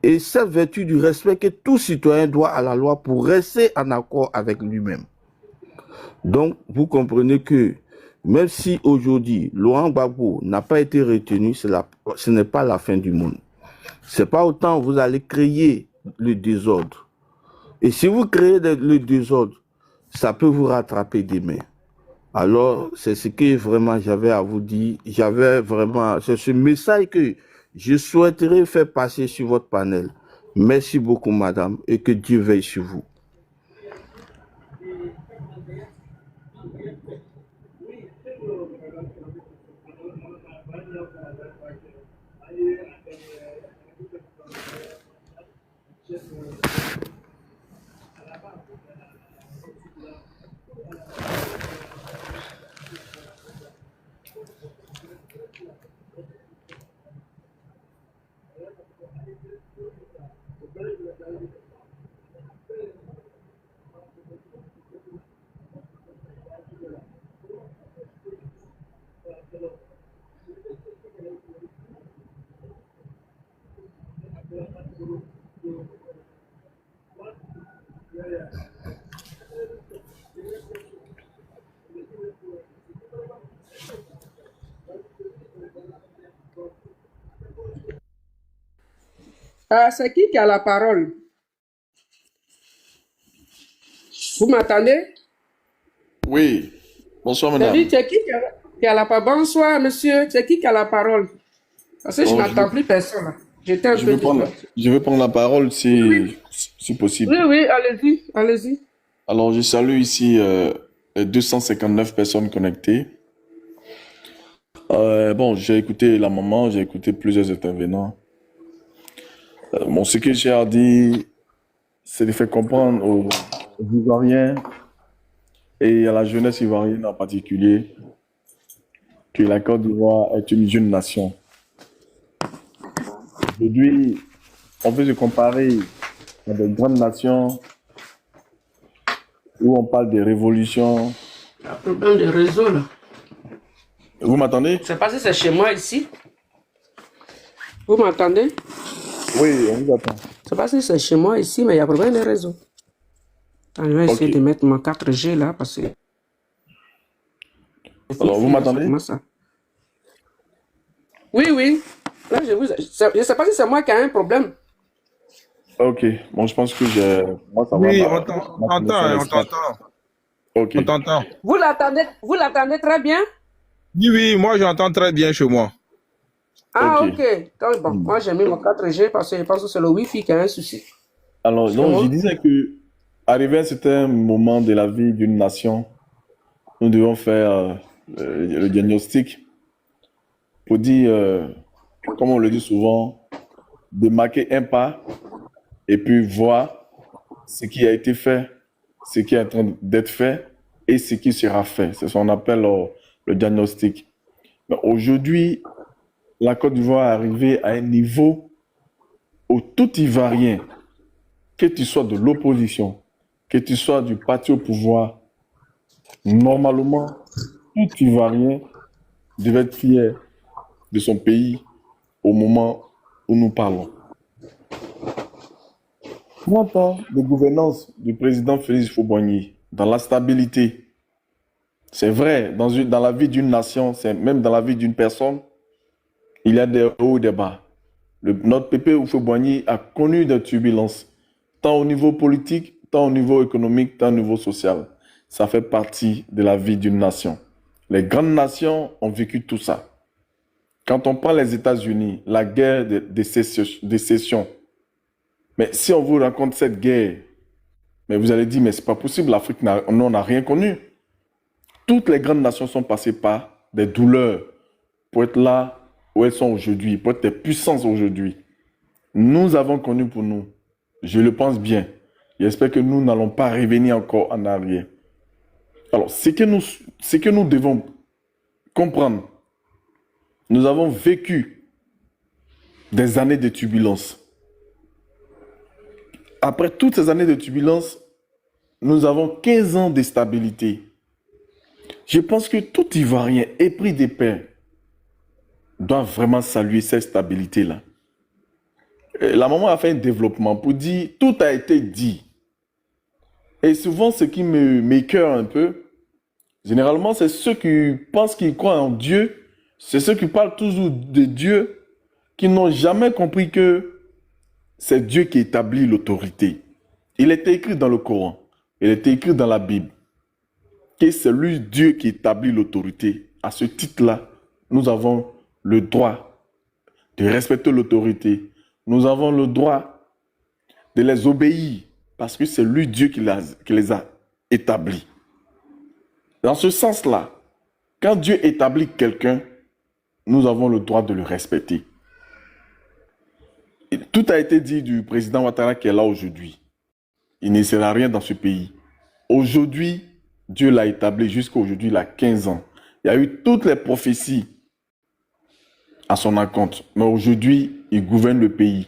Et cette vertu du respect que tout citoyen doit à la loi pour rester en accord avec lui-même. Donc, vous comprenez que même si aujourd'hui, Laurent Gbagbo n'a pas été retenu, ce n'est pas la fin du monde. C'est pas autant vous allez créer le désordre. Et si vous créez le désordre, ça peut vous rattraper demain. Alors, c'est ce que vraiment j'avais à vous dire. C'est ce message que je souhaiterais faire passer sur votre panel. Merci beaucoup, madame, et que Dieu veille sur vous. C'est qui a la parole? Vous m'entendez? Oui. Bonsoir, madame. C'est qui a la parole? Bonsoir, monsieur. C'est qui a la parole? Parce que je n'entends plus personne. Là. J'étais un peu... Je vais prendre la parole si possible. Oui, allez-y, allez-y. Alors, je salue ici les 259 personnes connectées. Bon, j'ai écouté la maman, j'ai écouté plusieurs intervenants. Ce que j'ai à dire, c'est de faire comprendre aux Ivoiriens et à la jeunesse ivoirienne en particulier que la Côte d'Ivoire est une jeune nation. Aujourd'hui, on peut se comparer à des grandes nations où on parle de révolution. Il y a un problème de réseau là. Vous m'entendez? Je ne sais pas si c'est chez moi ici. Vous m'entendez? Oui, on vous attend. Je ne sais pas si c'est chez moi ici, mais il y a un problème de réseau. Je vais essayer de mettre mon 4G là parce que... Alors, vous m'entendez? Comment ça? Oui. Là, je ne sais pas si c'est moi qui ai un problème. Ok. Bon, je pense que moi, ça va. Oui, on t'entend. Ok. On t'entend. Vous l'entendez très bien? Oui, moi j'entends très bien chez moi. Ah, ok. Donc, bon, moi j'ai mis mon 4G parce que je pense que c'est le Wi-Fi qui a un souci. Alors, donc, je disais que, arrivé à un certain moment de la vie d'une nation, nous devons faire le diagnostic pour dire, comme on le dit souvent, de marquer un pas et puis voir ce qui a été fait, ce qui est en train d'être fait et ce qui sera fait. C'est ce qu'on appelle le diagnostic. Mais aujourd'hui, la Côte d'Ivoire est arrivée à un niveau où tout Ivoirien, que tu sois de l'opposition, que tu sois du parti au pouvoir, normalement, tout Ivoirien devait être fier de son pays au moment où nous parlons. 30 ans de gouvernance du président Félix Houphouët-Boigny dans la stabilité. C'est vrai, dans la vie d'une nation, même dans la vie d'une personne, il y a des hauts et des bas. Notre pépé Houphouët-Boigny a connu des turbulences, tant au niveau politique, tant au niveau économique, tant au niveau social. Ça fait partie de la vie d'une nation. Les grandes nations ont vécu tout ça. Quand on prend les États-Unis, la guerre de sécession, mais si on vous raconte cette guerre, mais vous allez dire, mais c'est pas possible, l'Afrique n'a rien connu. Toutes les grandes nations sont passées par des douleurs pour être là où elles sont aujourd'hui, pour être des puissances aujourd'hui. Nous avons connu pour nous, je le pense bien. J'espère que nous n'allons pas revenir encore en arrière. Alors, ce que nous devons comprendre, nous avons vécu des années de turbulence. Après toutes ces années de turbulence, nous avons 15 ans de stabilité. Je pense que tout Ivoirien épris de paix doit vraiment saluer cette stabilité-là. La maman a fait un développement pour dire, tout a été dit. Et souvent, ce qui m'écoeure un peu, généralement, c'est ceux qui pensent qu'ils croient en Dieu, c'est ceux qui parlent toujours de Dieu, qui n'ont jamais compris que c'est Dieu qui établit l'autorité. Il était écrit dans le Coran, il était écrit dans la Bible, que c'est lui, Dieu, qui établit l'autorité. À ce titre-là, nous avons le droit de respecter l'autorité. Nous avons le droit de les obéir, parce que c'est lui, Dieu, qui les a établis. Dans ce sens-là, quand Dieu établit quelqu'un, nous avons le droit de le respecter. Tout a été dit du président Ouattara qui est là aujourd'hui. Il ne sert à rien dans ce pays. Aujourd'hui, Dieu l'a établi jusqu'à aujourd'hui, il a 15 ans. Il y a eu toutes les prophéties à son encontre. Mais aujourd'hui, il gouverne le pays.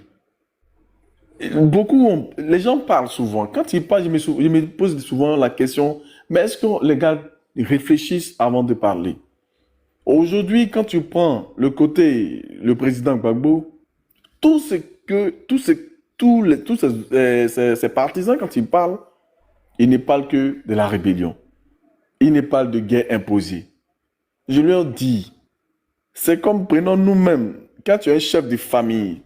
Les gens parlent souvent. Quand ils parlent, je me pose souvent la question, mais est-ce que les gars réfléchissent avant de parler? Aujourd'hui, quand tu prends le président Gbagbo, ces partisans, quand ils parlent, ils ne parlent que de la rébellion. Ils ne parlent de guerre imposée. Je leur dis, c'est comme prenons nous-mêmes, quand tu es un chef de famille,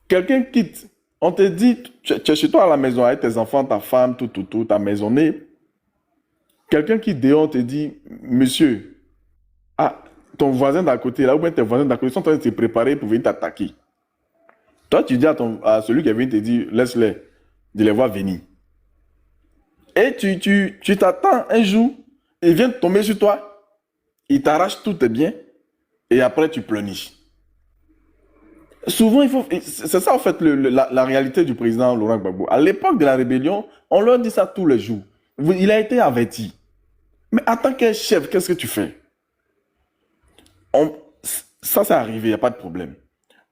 quelqu'un quitte, on te dit, tu es chez toi à la maison avec tes enfants, ta femme, tout, ta maisonnée. Quelqu'un qui dehors, on te dit, monsieur, ton voisin d'à côté, là, ou bien tes voisins d'à côté sont en train de se préparer pour venir t'attaquer. Toi, tu dis à celui qui vient te dire, laisse-les, de les voir venir. Et tu t'attends un jour, il vient tomber sur toi, il t'arrache tous tes biens, et après tu pleurniches. Souvent, c'est ça en fait la réalité du président Laurent Gbagbo. À l'époque de la rébellion, on leur dit ça tous les jours. Il a été averti. Mais en tant que chef, qu'est-ce que tu fais? Ça, c'est arrivé, il n'y a pas de problème.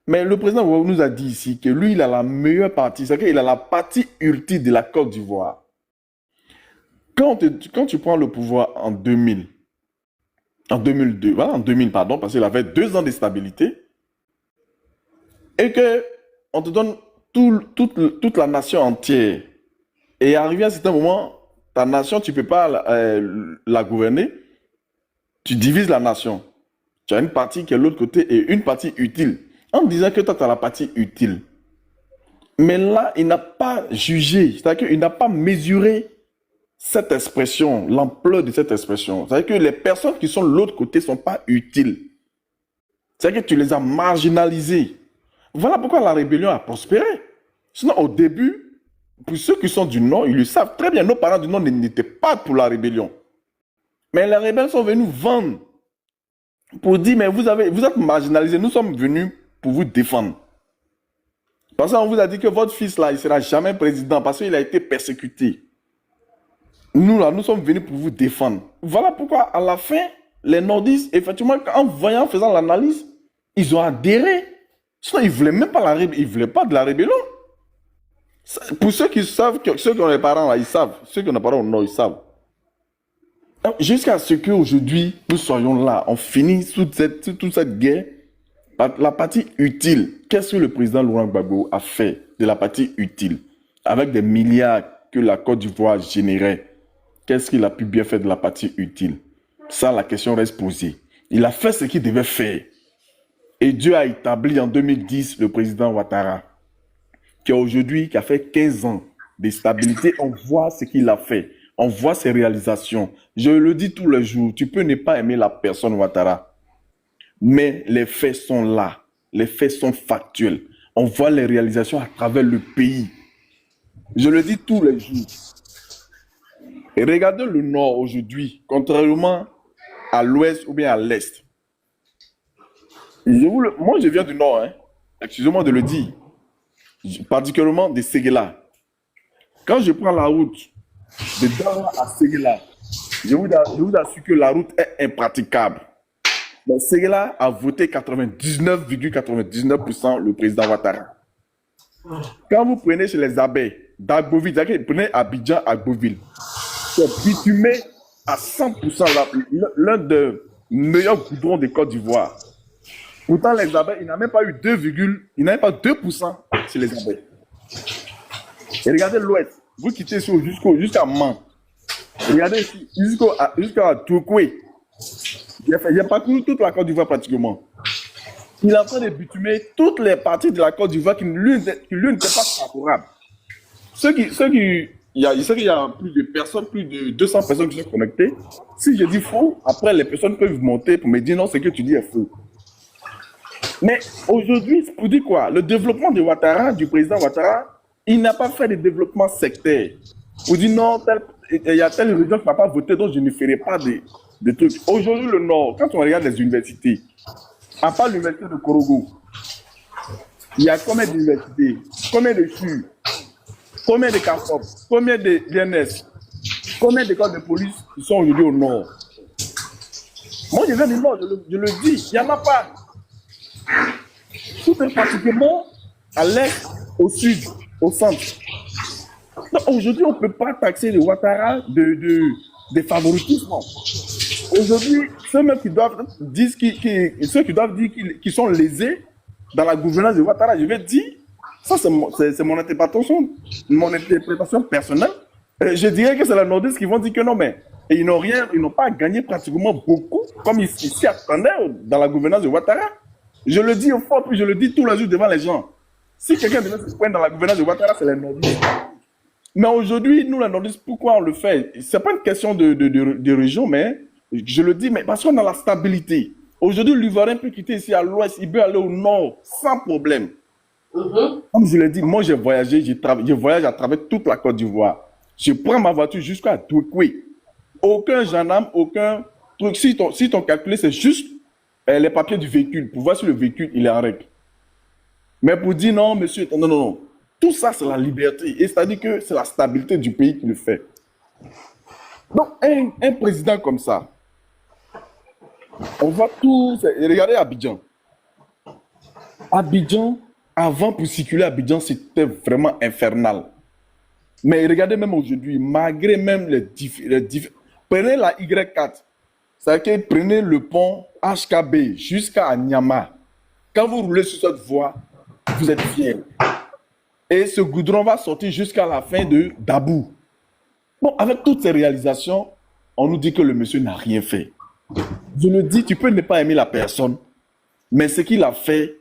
Mais le président nous a dit ici que lui, il a la meilleure partie, c'est qu'il a la partie ultime de la Côte d'Ivoire. Quand tu prends le pouvoir en 2000, en 2002, voilà, en 2000, pardon, parce qu'il avait 2 ans de stabilité, et qu'on te donne toute la nation entière, et arrivé à un certain moment, ta nation, tu ne peux pas la gouverner, tu divises la nation. Tu as une partie qui est de l'autre côté et une partie utile. En disant que toi, tu as la partie utile. Mais là, il n'a pas jugé, c'est-à-dire qu'il n'a pas mesuré cette expression, l'ampleur de cette expression. C'est-à-dire que les personnes qui sont de l'autre côté ne sont pas utiles. C'est-à-dire que tu les as marginalisées. Voilà pourquoi la rébellion a prospéré. Sinon, au début, pour ceux qui sont du Nord, ils le savent très bien. Nos parents du Nord n'étaient pas pour la rébellion. Mais les rebelles sont venus vendre pour dire, mais vous êtes marginalisés, nous sommes venus pour vous défendre. Parce qu'on vous a dit que votre fils, là, il ne sera jamais président parce qu'il a été persécuté. Nous, là, nous sommes venus pour vous défendre. Voilà pourquoi, à la fin, les nordistes, effectivement, en faisant l'analyse, ils ont adhéré. Sinon, ils ne voulaient même pas ils voulaient pas de la rébellion. Pour ceux qui savent, ceux qui ont les parents là, ils savent. Ceux qui ont les parents au nord, ils savent. Jusqu'à ce qu'aujourd'hui, nous soyons là, on finisse toute cette guerre La partie utile, qu'est-ce que le président Laurent Gbagbo a fait de la partie utile? Avec des milliards que la Côte d'Ivoire générait, qu'est-ce qu'il a pu bien faire de la partie utile? Ça, la question reste posée. Il a fait ce qu'il devait faire. Et Dieu a établi en 2010 le président Ouattara, qui a fait 15 ans de stabilité. On voit ce qu'il a fait. On voit ses réalisations. Je le dis tous les jours, tu peux ne pas aimer la personne Ouattara, mais les faits sont là. Les faits sont factuels. On voit les réalisations à travers le pays. Je le dis tous les jours. Et regardez le Nord aujourd'hui, contrairement à l'Ouest ou bien à l'Est. Moi, je viens du Nord, hein. Excusez-moi de le dire. Particulièrement de Séguéla. Quand je prends la route de Dawa à Séguéla, je vous assure que la route est impraticable. Mais Séguéla a voté 99,99% le président Ouattara. Quand vous prenez chez les abeilles d'Agboville, prenez Abidjan, Agboville, c'est bitumé à 100%, l'un des meilleurs goudrons de Côte d'Ivoire. Pourtant, les abeilles, il n'a même pas eu 2% chez les abeilles. Et regardez l'Ouest, vous quittez jusqu'à Man. Regardez ici, jusqu'à Toukoué. Il a parcouru toute la Côte d'Ivoire pratiquement. Il est en train de bitumer toutes les parties de la Côte d'Ivoire qui lui n'étaient pas favorables. Il y a plus de 200 personnes qui sont connectées. Si je dis faux, après les personnes peuvent monter pour me dire non, ce que tu dis est faux. Mais aujourd'hui, pour dire quoi? Le développement de Ouattara, du président Ouattara, il n'a pas fait de développement sectaire. Pour dire non, il y a telle région qui n'a pas voté, donc je ne ferai pas de trucs. Aujourd'hui, le Nord, quand on regarde les universités, à part l'université de Korogo, il y a combien d'universités, combien de CHU, combien de CAFOP, combien de DNS, combien d'écoles de police qui sont aujourd'hui au Nord? Moi, je viens du Nord, je le dis, il n'y en a pas. Tout est pratiquement à l'est, au sud, au centre. Aujourd'hui, on ne peut pas taxer les Ouattara de favoritisme. Aujourd'hui, ceux qui doivent dire qu'ils sont lésés dans la gouvernance de Ouattara, je vais dire, ça c'est mon interprétation personnelle. Je dirais que c'est les nordistes qui vont dire que non, mais ils n'ont pas gagné pratiquement beaucoup, comme ils s'y attendaient dans la gouvernance de Ouattara. Je le dis au fort, puis je le dis tous les jours devant les gens. Si quelqu'un devait se prendre dans la gouvernance de Ouattara, c'est les nordistes. Mais aujourd'hui, nous, les nordistes, pourquoi on le fait? Ce n'est pas une question de région, mais je le dis, mais parce qu'on a la stabilité. Aujourd'hui, l'Ivoirien peut quitter ici à l'ouest, il peut aller au nord sans problème. Comme je l'ai dit, moi j'ai voyagé, je voyage à travers toute la Côte d'Ivoire. Je prends ma voiture jusqu'à Toukoué. Aucun gendarme, aucun truc. Si ton calculé, c'est juste les papiers du véhicule, pour voir si le véhicule il est en règle. Mais pour dire non, monsieur, non. Tout ça, c'est la liberté. Et c'est-à-dire que c'est la stabilité du pays qui le fait. Donc, un président comme ça, on va tout... Regardez Abidjan. Abidjan, avant, pour circuler à Abidjan, c'était vraiment infernal. Mais regardez même aujourd'hui, malgré même les prenez la Y4. C'est-à-dire que prenez le pont HKB jusqu'à Nyama. Quand vous roulez sur cette voie, vous êtes fiers. Et ce goudron va sortir jusqu'à la fin de Dabou. Bon, avec toutes ces réalisations, on nous dit que le monsieur n'a rien fait. Je le dis, tu peux ne pas aimer la personne, mais ce qu'il a fait,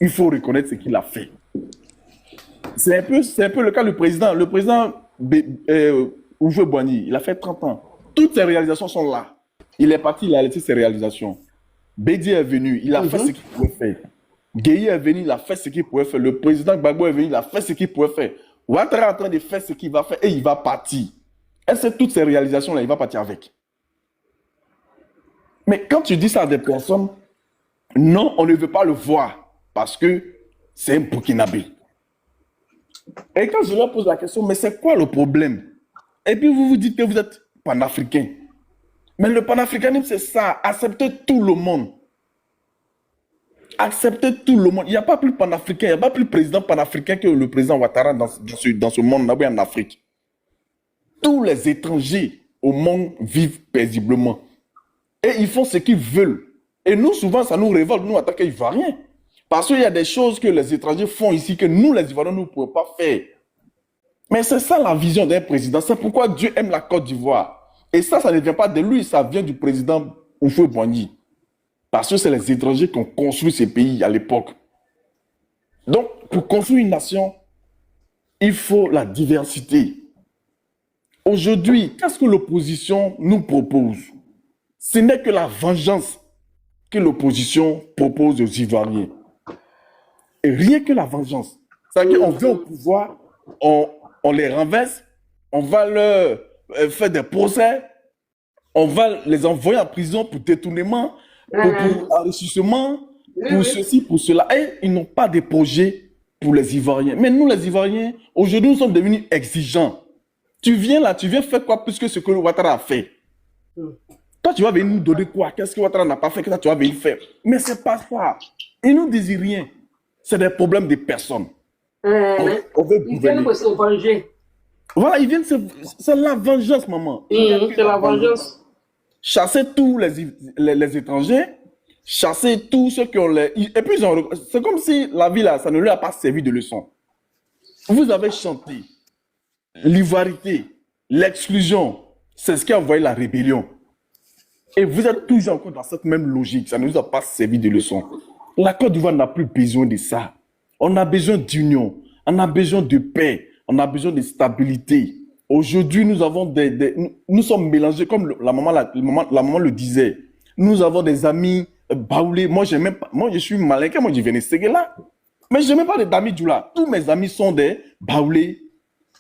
il faut reconnaître ce qu'il a fait. C'est un peu le cas du président. Le président Houphouët-Boigny, il a fait 30 ans. Toutes ses réalisations sont là. Il est parti, il a laissé ses réalisations. Bédi est venu, il a fait ce qu'il pouvait faire. Gueye est venu, il a fait ce qu'il pouvait faire. Le président Gbagbo est venu, il a fait ce qu'il pouvait faire. Ouattara est en train de faire ce qu'il va faire et il va partir. Et c'est toutes ces réalisations-là, il va partir avec. Mais quand tu dis ça à des personnes, non, on ne veut pas le voir parce que c'est un Burkinabé. Et quand je leur pose la question, mais c'est quoi le problème? Et puis vous vous dites que vous êtes panafricain. Mais le panafricanisme, c'est ça, accepter tout le monde. Accepter tout le monde. Il n'y a pas plus panafricain, il n'y a pas plus président panafricain que le président Ouattara dans ce monde-là, en Afrique. Tous les étrangers au monde vivent paisiblement. Et ils font ce qu'ils veulent. Et nous, souvent, ça nous révolte, nous, en tant qu'Ivoiriens. Parce qu'il y a des choses que les étrangers font ici que nous, les Ivoiriens, nous ne pouvons pas faire. Mais c'est ça la vision d'un président. C'est pourquoi Dieu aime la Côte d'Ivoire. Et ça ne vient pas de lui, ça vient du président Houphouët-Boigny. Parce que c'est les étrangers qui ont construit ces pays à l'époque. Donc, pour construire une nation, il faut la diversité. Aujourd'hui, qu'est-ce que l'opposition nous propose? Ce n'est que la vengeance que l'opposition propose aux Ivoiriens. Et rien que la vengeance. C'est-à-dire qu'on vient au pouvoir, on les renverse, on va leur faire des procès, on va les envoyer en prison pour détournement, pour enrichissement, pour ceci, pour cela. Et ils n'ont pas de projet pour les Ivoiriens. Mais nous, les Ivoiriens, aujourd'hui, nous sommes devenus exigeants. Tu viens là, tu viens faire quoi plus que ce que Ouattara a fait? Toi, tu vas venir nous donner quoi? Qu'est-ce que Ouattara n'a pas fait que toi, tu vas venir faire? Mais c'est pas ça. Ils nous disent rien. C'est des problèmes de personnes. On veut ils viennent pour se venger. Voilà, ils viennent c'est la vengeance, maman. C'est la vengeance. Chasser tous les étrangers, chasser tous ceux qui ont les... Et puis, c'est comme si la vie, là, ça ne leur a pas servi de leçon. Vous avez chanté l'ivoirité, l'exclusion, c'est ce qui a envoyé la rébellion. Et vous êtes toujours encore dans cette même logique. Ça ne nous a pas servi de leçon. La Côte d'Ivoire n'a plus besoin de ça. On a besoin d'union. On a besoin de paix. On a besoin de stabilité. Aujourd'hui, nous avons nous sommes mélangés, comme la maman le disait. Nous avons des amis baoulés. Moi, je suis malin. Moi, je viens de Séguéla. Mais je n'ai même pas d'amis Djoula. Tous mes amis sont des baoulés,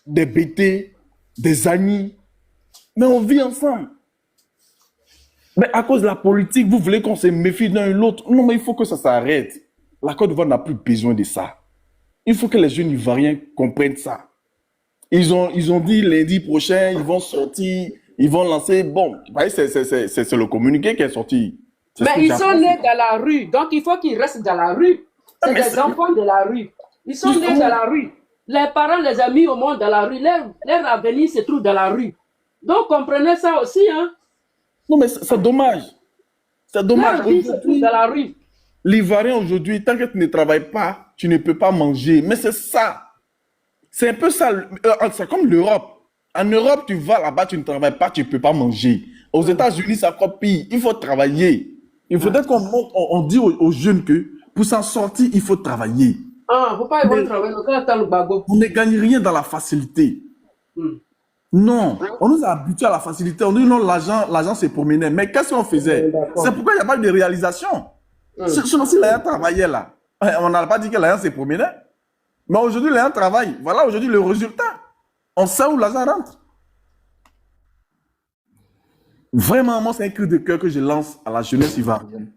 des bêtés, des amis. Mais on vit ensemble. Mais à cause de la politique, vous voulez qu'on se méfie l'un et l'autre. Non, mais il faut que ça s'arrête. La Côte d'Ivoire n'a plus besoin de ça. Il faut que les jeunes Ivoiriens comprennent ça. Ils ont dit lundi prochain, ils vont sortir, ils vont lancer... Bon, c'est le communiqué qui est sorti. Mais ils sont nés dans la rue, donc il faut qu'ils restent dans la rue. C'est des enfants de la rue. Ils sont nés dans la rue. Les parents les ont mis au monde dans la rue. Leur avenir se trouve dans la rue. Donc comprenez ça aussi, hein. Non, mais c'est dommage. C'est dommage. Leur vie se trouve dans la rue. L'Ivoirien aujourd'hui, tant que tu ne travailles pas, tu ne peux pas manger. Mais c'est ça. C'est un peu ça. C'est comme l'Europe. En Europe, tu vas là-bas, tu ne travailles pas, tu ne peux pas manger. Aux États-Unis, c'est encore pire. Il faut travailler. Il faudrait qu'on dise aux jeunes que pour s'en sortir, il faut travailler. Ah, faut pas y avoir travailler. On ne gagne rien dans la facilité. Non, on nous a habitués à la facilité. On dit non, l'argent se promenait. Mais qu'est-ce qu'on faisait? C'est pourquoi il n'y a pas de réalisation. Sinon, si l'ayant travaillait là, on n'a pas dit que l'ayant se promenait. Mais aujourd'hui, l'ayant travaille. Voilà aujourd'hui le résultat. On sait où l'argent rentre. Vraiment, moi, c'est un cri de cœur que je lance à la jeunesse ivoirienne.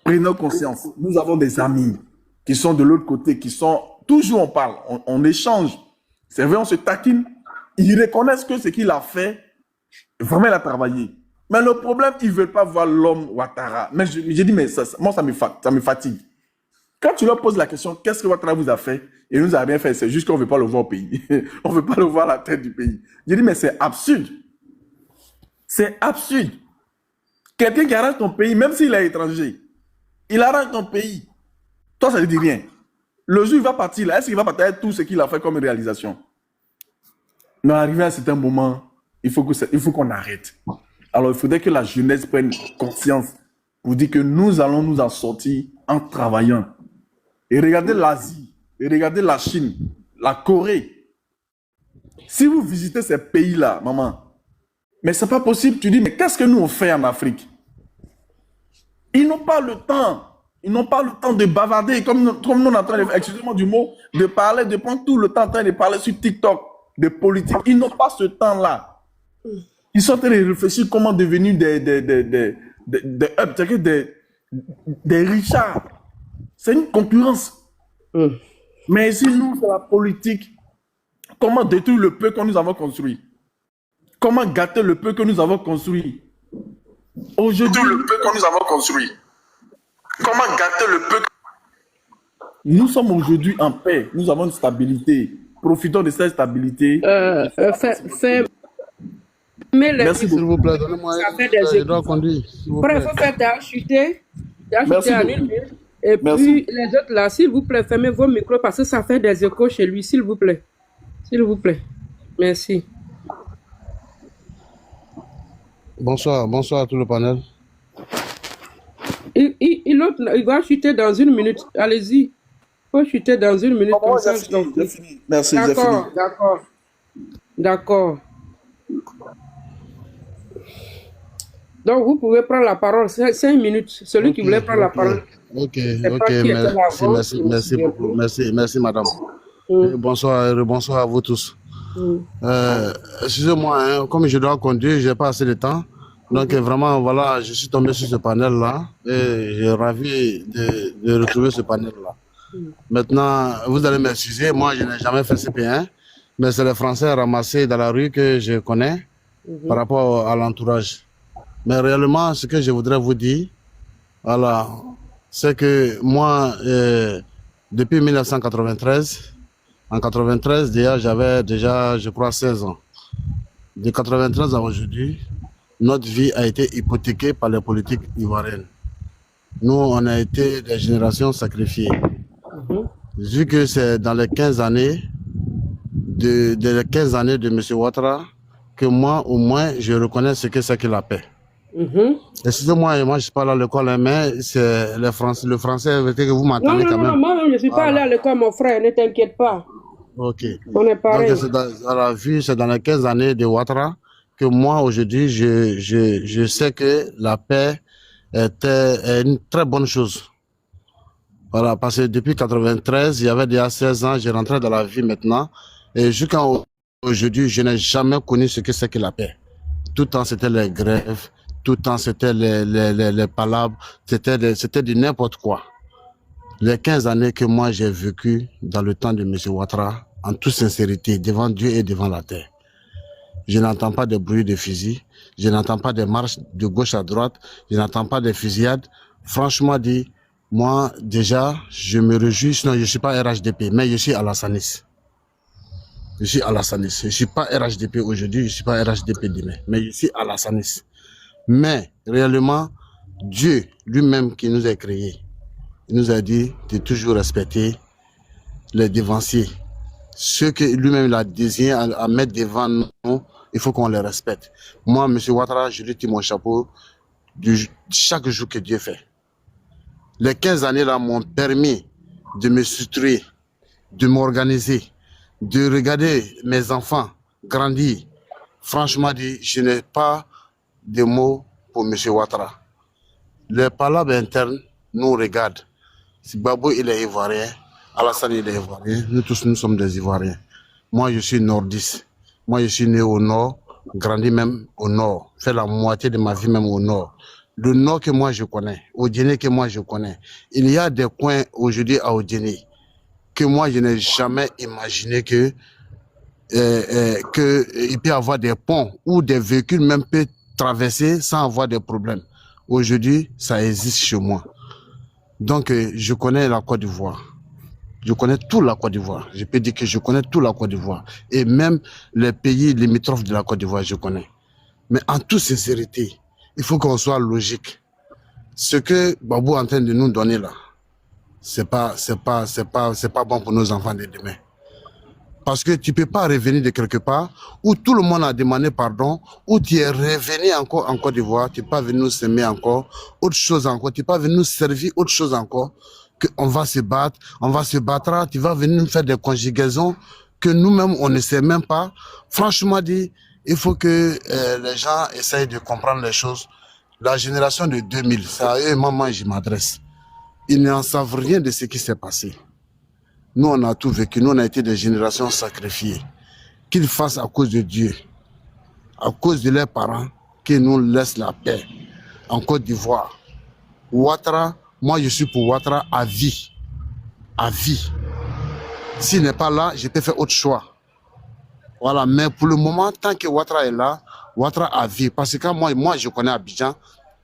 Prenons conscience. Nous avons des amis qui sont de l'autre côté, qui sont... Toujours on parle, on échange. C'est vrai, on se taquine. Ils reconnaissent que ce qu'il a fait, vraiment, il a travaillé. Mais le problème, ils ne veulent pas voir l'homme Ouattara. Mais j'ai dit, mais moi, ça me fatigue. Quand tu leur poses la question, qu'est-ce que Ouattara vous a fait? Et il nous a rien fait, c'est juste qu'on ne veut pas le voir au pays. On ne veut pas le voir à la tête du pays. J'ai dit, mais c'est absurde. C'est absurde. Quelqu'un qui arrange ton pays, même s'il est étranger, il arrange ton pays. Toi, ça ne dit rien. Le jour où il va partir, là, est-ce qu'il va partager tout ce qu'il a fait comme réalisation? Mais arrivé à un certain moment, il faut qu'on arrête. Alors, il faudrait que la jeunesse prenne conscience pour dire que nous allons nous en sortir en travaillant. Et regardez l'Asie, et regardez la Chine, la Corée. Si vous visitez ces pays-là, maman, mais c'est pas possible, tu dis, mais qu'est-ce que nous on fait en Afrique? Ils n'ont pas le temps. Ils n'ont pas le temps de bavarder, comme nous on est en train de, excusez-moi du mot, de parler, de prendre tout le temps en train de parler sur TikTok, de politique. Ils n'ont pas ce temps-là. Ils sont en train de réfléchir comment devenir des richards. C'est une concurrence. Mais ici, nous, c'est la politique. Comment détruire le peu que nous avons construit? Comment gâter le peu que nous avons construit? Aujourd'hui, le peu que nous avons construit. Comment gâter le peu? Nous sommes aujourd'hui en paix. Nous avons une stabilité. Profitons de cette stabilité. Mais les Merci micros, beaucoup. S'il vous plaît, donnez-moi ça fait un des je dois échos. conduire, s'il vous Après, il plaît. faut faire d'acheter Merci en beaucoup. 1 minute. Et Merci. puis, les autres là, s'il vous plaît, fermez vos micros parce que ça fait des échos chez lui, s'il vous plaît. S'il vous plaît. Merci. Bonsoir, bonsoir à tout le panel. Il va chuter dans 1 minute. Allez-y. Il faut chuter dans 1 minute. Comme ça, je t'en prie. fini. Merci, j'ai fini. D'accord, d'accord. D'accord. Donc, vous pouvez prendre la parole. 5 minutes. Celui qui voulait prendre la parole. Ok, C'est pas qui était là avant, merci beaucoup. Merci, madame. Et bonsoir à vous tous. Excusez-moi, hein, comme je dois conduire, je n'ai pas assez de temps. Donc, vraiment, voilà, je suis tombé sur ce panel-là et j'ai ravi de retrouver ce panel-là. Maintenant, vous allez m'excuser, moi, je n'ai jamais fait CP1, mais c'est les Français ramassés dans la rue que je connais par rapport à l'entourage. Mais réellement, ce que je voudrais vous dire, voilà, c'est que moi, depuis 1993, en 93, j'avais déjà, je crois, 16 ans. De 93 à aujourd'hui, notre vie a été hypothéquée par les politiques ivoiriennes. Nous, on a été des générations sacrifiées. Vu que c'est dans les 15 années de M. Ouattara que moi, au moins, je reconnais ce que c'est que la paix. Excusez-moi, moi je suis pas allé à l'école, mais c'est le français que vous m'entendez quand même. Non, moi je ne suis pas allé à l'école, mon frère, ne t'inquiète pas. Ok. On est pareil. Donc c'est dans les 15 années de Ouattara que moi aujourd'hui je sais que la paix est une très bonne chose. Voilà, parce que depuis 93, il y avait déjà 16 ans, j'ai rentré dans la vie maintenant. Et jusqu'à aujourd'hui, je n'ai jamais connu ce que c'est que la paix. Tout le temps, c'était les grèves. Tout le temps, c'était les palabres, c'était du n'importe quoi. Les 15 années que moi j'ai vécu dans le temps de M. Ouattara, en toute sincérité, devant Dieu et devant la terre. Je n'entends pas de bruit de fusil, je n'entends pas de marches de gauche à droite, je n'entends pas de fusillades. Franchement dit, moi déjà, je me réjouis, sinon je ne suis pas RHDP, mais je suis Alassanis. Je suis Alassanis. Je ne suis pas RHDP aujourd'hui, je ne suis pas RHDP demain, mais je suis Alassanis. Mais réellement, Dieu lui-même qui nous a créés, il nous a dit de toujours respecter les devanciers. Ceux que lui-même a désigné à mettre devant nous, il faut qu'on les respecte. Moi, M. Ouattara, je lui tire mon chapeau chaque jour que Dieu fait. Les 15 années-là m'ont permis de me structurer, de m'organiser, de regarder mes enfants grandir. Franchement dit, je n'ai pas de mots pour M. Ouattara. Les palabres internes nous regardent. Si Gbagbo il est ivoirien, Alassane il est ivoirien, nous tous nous sommes des Ivoiriens. Moi je suis nordiste. Moi je suis né au nord, grandi même au nord, fait la moitié de ma vie même au nord. Le nord que moi je connais, Odjéné que moi je connais. Il y a des coins aujourd'hui à Odjéné que moi je n'ai jamais imaginé que il peut y avoir des ponts où des véhicules même peuvent traverser sans avoir de problèmes. Aujourd'hui, ça existe chez moi. Donc, je connais la Côte d'Ivoire. Je connais tout la Côte d'Ivoire. Je peux dire que je connais tout la Côte d'Ivoire. Et même les pays limitrophes de la Côte d'Ivoire, je connais. Mais en toute sincérité, il faut qu'on soit logique. Ce que Babou est en train de nous donner là, c'est pas bon pour nos enfants de demain. Parce que tu ne peux pas revenir de quelque part où tout le monde a demandé pardon, où tu es revenu encore en Côte d'Ivoire, tu n'es pas venu nous semer encore, autre chose encore, tu n'es pas venu nous servir autre chose encore, qu'on va se battre, tu vas venir nous faire des conjugaisons que nous-mêmes on ne sait même pas. Franchement dit, il faut que les gens essayent de comprendre les choses. La génération de 2000, c'est à eux, maman, je m'adresse. Ils n'en savent rien de ce qui s'est passé. Nous, on a tout vécu. Nous, on a été des générations sacrifiées. Qu'ils fassent à cause de Dieu, à cause de leurs parents, qu'ils nous laissent la paix. En Côte d'Ivoire, Ouattara, moi, je suis pour Ouattara à vie. À vie. S'il n'est pas là, je peux faire autre choix. Voilà. Mais pour le moment, tant que Ouattara est là, Ouattara à vie. Parce que moi, je connais Abidjan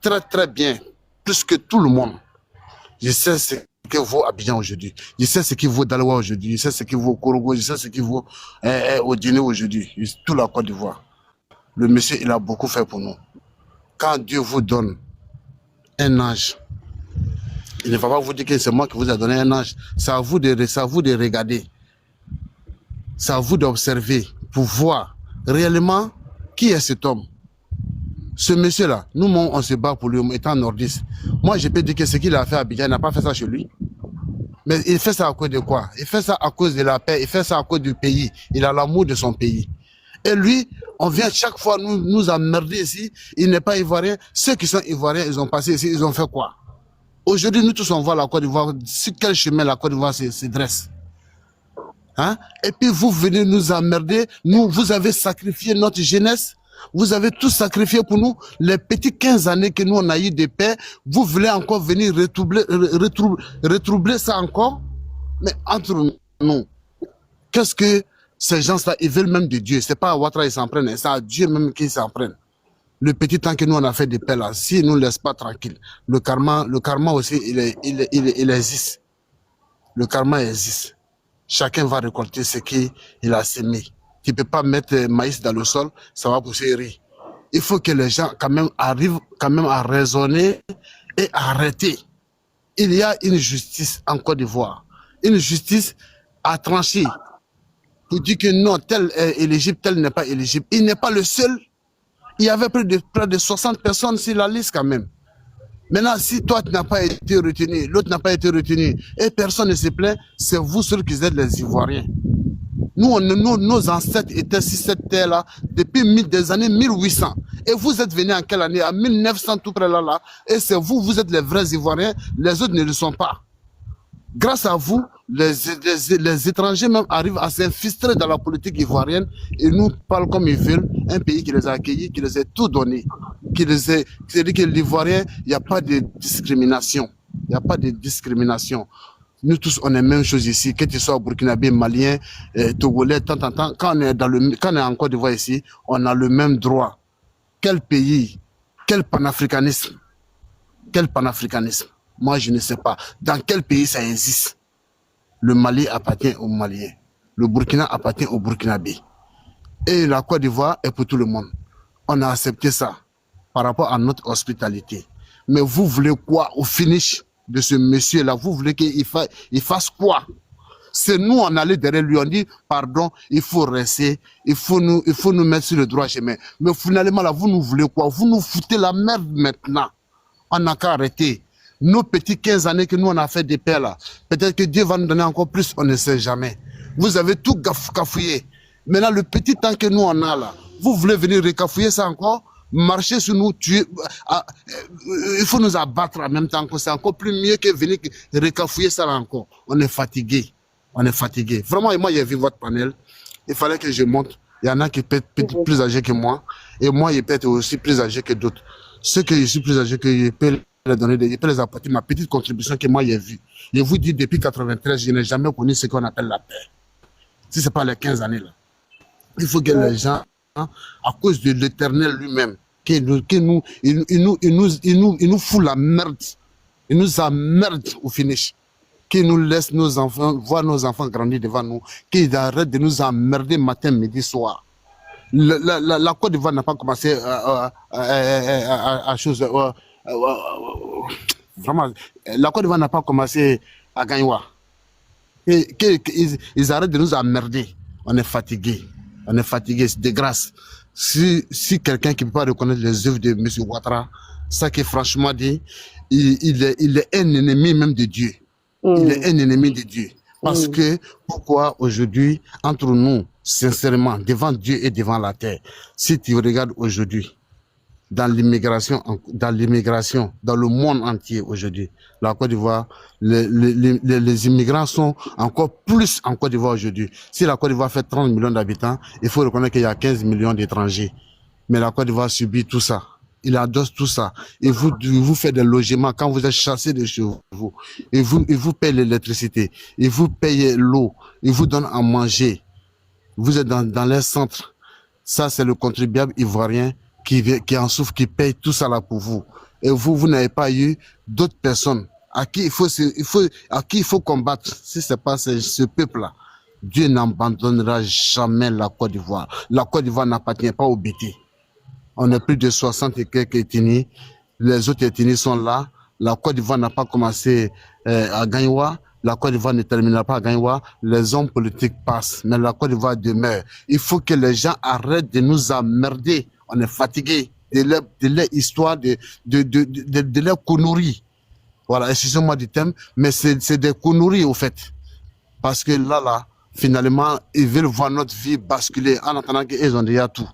très, très bien. Plus que tout le monde. Je sais ce que vaut Abidjan aujourd'hui. Je sais ce qui vaut Daloa aujourd'hui. Je sais ce qui vaut Korogo. Je sais ce qui vaut Odjéné aujourd'hui. Toute la Côte d'Ivoire. le monsieur, il a beaucoup fait pour nous. Quand Dieu vous donne un ange, il ne va pas vous dire que c'est moi qui vous ai donné un ange. C'est à vous de regarder. C'est à vous d'observer pour voir réellement qui est cet homme. Ce monsieur-là, nous, on se bat pour lui, étant nordiste. Moi, je peux dire que ce qu'il a fait à Abidjan, il n'a pas fait ça chez lui. Mais il fait ça à cause de quoi? Il fait ça à cause de la paix, il fait ça à cause du pays. Il a l'amour de son pays. Et lui, on vient chaque fois nous emmerder ici. Il n'est pas ivoirien. Ceux qui sont ivoiriens, ils ont passé ici, ils ont fait quoi? Aujourd'hui, nous tous, on voit la Côte d'Ivoire. Sur quel chemin la Côte d'Ivoire se dresse? Hein? Et puis vous venez nous emmerder. Vous avez sacrifié notre jeunesse. Vous avez tout sacrifié pour nous. Les petits 15 années que nous on a eu de paix, vous voulez encore venir retroubler ça encore? Mais entre nous, qu'est-ce que ces gens-là, ils veulent même de Dieu? C'est pas à Ouattara ils s'en prennent, c'est à Dieu même qu'ils s'en prennent. Le petit temps que nous on a fait de paix là, s'ils nous laissent pas tranquille, le karma aussi, il existe. Le karma existe. Chacun va récolter ce qu'il a semé. Tu ne peux pas mettre maïs dans le sol, ça va pousser riz. Il faut que les gens quand même arrivent quand même à raisonner et à arrêter. Il y a une justice en Côte d'Ivoire. Une justice à trancher. Pour dire que non, tel est éligible, tel n'est pas éligible. Il n'est pas le seul. Il y avait près de 60 personnes sur la liste quand même. Maintenant, si toi tu n'as pas été retenu, l'autre n'a pas été retenu, et personne ne se plaint, c'est vous seuls qui êtes les Ivoiriens. Nous, nos ancêtres étaient sur cette terre-là depuis des années 1800. Et vous êtes venus en quelle année? En 1900 tout près là. Et c'est vous êtes les vrais Ivoiriens, les autres ne le sont pas. Grâce à vous, les étrangers même arrivent à s'infiltrer dans la politique ivoirienne et nous parlent comme ils veulent. Un pays qui les a accueillis, qui les a tout donné. C'est-à-dire que l'Ivoirien, il n'y a pas de discrimination. Il n'y a pas de discrimination. Nous tous, on est la même chose ici. Que tu sois burkinabé, malien, togolais, tant. Quand on est en Côte d'Ivoire ici, on a le même droit. Quel pays? Quel panafricanisme? Quel panafricanisme? Moi, je ne sais pas. Dans quel pays ça existe? Le Mali appartient aux Maliens. Le Burkina appartient aux Burkinabés. Et la Côte d'Ivoire est pour tout le monde. On a accepté ça par rapport à notre hospitalité. Mais vous voulez quoi au finish de ce monsieur-là? Vous voulez qu'il fasse quoi? C'est nous, on allait derrière lui, on dit, pardon, il faut rester, il faut nous mettre sur le droit chemin. Mais finalement, là, vous nous voulez quoi? Vous nous foutez la merde maintenant. On n'a qu'à arrêter. Nos petits 15 années que nous, on a fait des paix là, peut-être que Dieu va nous donner encore plus, on ne sait jamais. Vous avez tout cafouillé. Maintenant, le petit temps que nous, on a là, vous voulez venir recafouiller ça encore? Marcher sur nous, tuer. Il faut nous abattre en même temps. C'est encore plus mieux que venir recafouiller ça là encore. On est fatigué. On est fatigué. Vraiment, moi, j'ai vu votre panel. Il fallait que je monte. Il y en a qui peut être plus âgés que moi. Et moi, il peut être aussi plus âgé que d'autres. Ceux que je suis plus âgé que je peux les donner, je peux les apporter ma petite contribution que moi, j'ai vue. Je vous dis, depuis 93, je n'ai jamais connu ce qu'on appelle la paix. Si ce n'est pas les 15 années là. Il faut que les gens, à cause de l'Éternel lui-même, il nous fout la merde. Il nous emmerde au finish. Qu'il nous laisse nos enfants, voir nos enfants grandir devant nous. Qu'il arrête de nous emmerder matin, midi, soir. La Côte d'Ivoire n'a pas commencé à chose. Vraiment, la Côte d'Ivoire n'a pas commencé à gagner. Ils arrêtent de nous emmerder. On est fatigué. On est fatigué, c'est de grâce. Si quelqu'un qui ne peut pas reconnaître les œuvres de M. Ouattara, ça qui est franchement dit, il est un ennemi même de Dieu. Il est un ennemi de Dieu. Parce que, pourquoi aujourd'hui, entre nous, sincèrement, devant Dieu et devant la terre, si tu regardes aujourd'hui, dans l'immigration, dans le monde entier aujourd'hui, la Côte d'Ivoire, les immigrants sont encore plus en Côte d'Ivoire aujourd'hui. Si la Côte d'Ivoire fait 30 millions d'habitants, il faut reconnaître qu'il y a 15 millions d'étrangers. Mais la Côte d'Ivoire subit tout ça. Il adosse tout ça. Il vous fait des logements quand vous êtes chassé de chez vous. Il vous paye l'électricité. Il vous paye l'eau. Il vous donne à manger. Vous êtes dans les centres. Ça, c'est le contribuable ivoirien qui en souffre, qui paye tout ça là pour vous. Et vous n'avez pas eu d'autres personnes à qui il faut combattre. Si c'est pas ce peuple-là, Dieu n'abandonnera jamais la Côte d'Ivoire. La Côte d'Ivoire n'appartient pas au BT. On est plus de 60 et quelques ethnies. Les autres ethnies sont là. La Côte d'Ivoire n'a pas commencé à Gagnoua. La Côte d'Ivoire ne terminera pas à Gagnoua. Les hommes politiques passent, mais la Côte d'Ivoire demeure. Il faut que les gens arrêtent de nous emmerder. On est fatigué de leur histoire, de leur conneries. Voilà, excusez-moi du thème, mais c'est des conneries au fait. Parce que là, finalement, ils veulent voir notre vie basculer en attendant qu'ils ont déjà tout.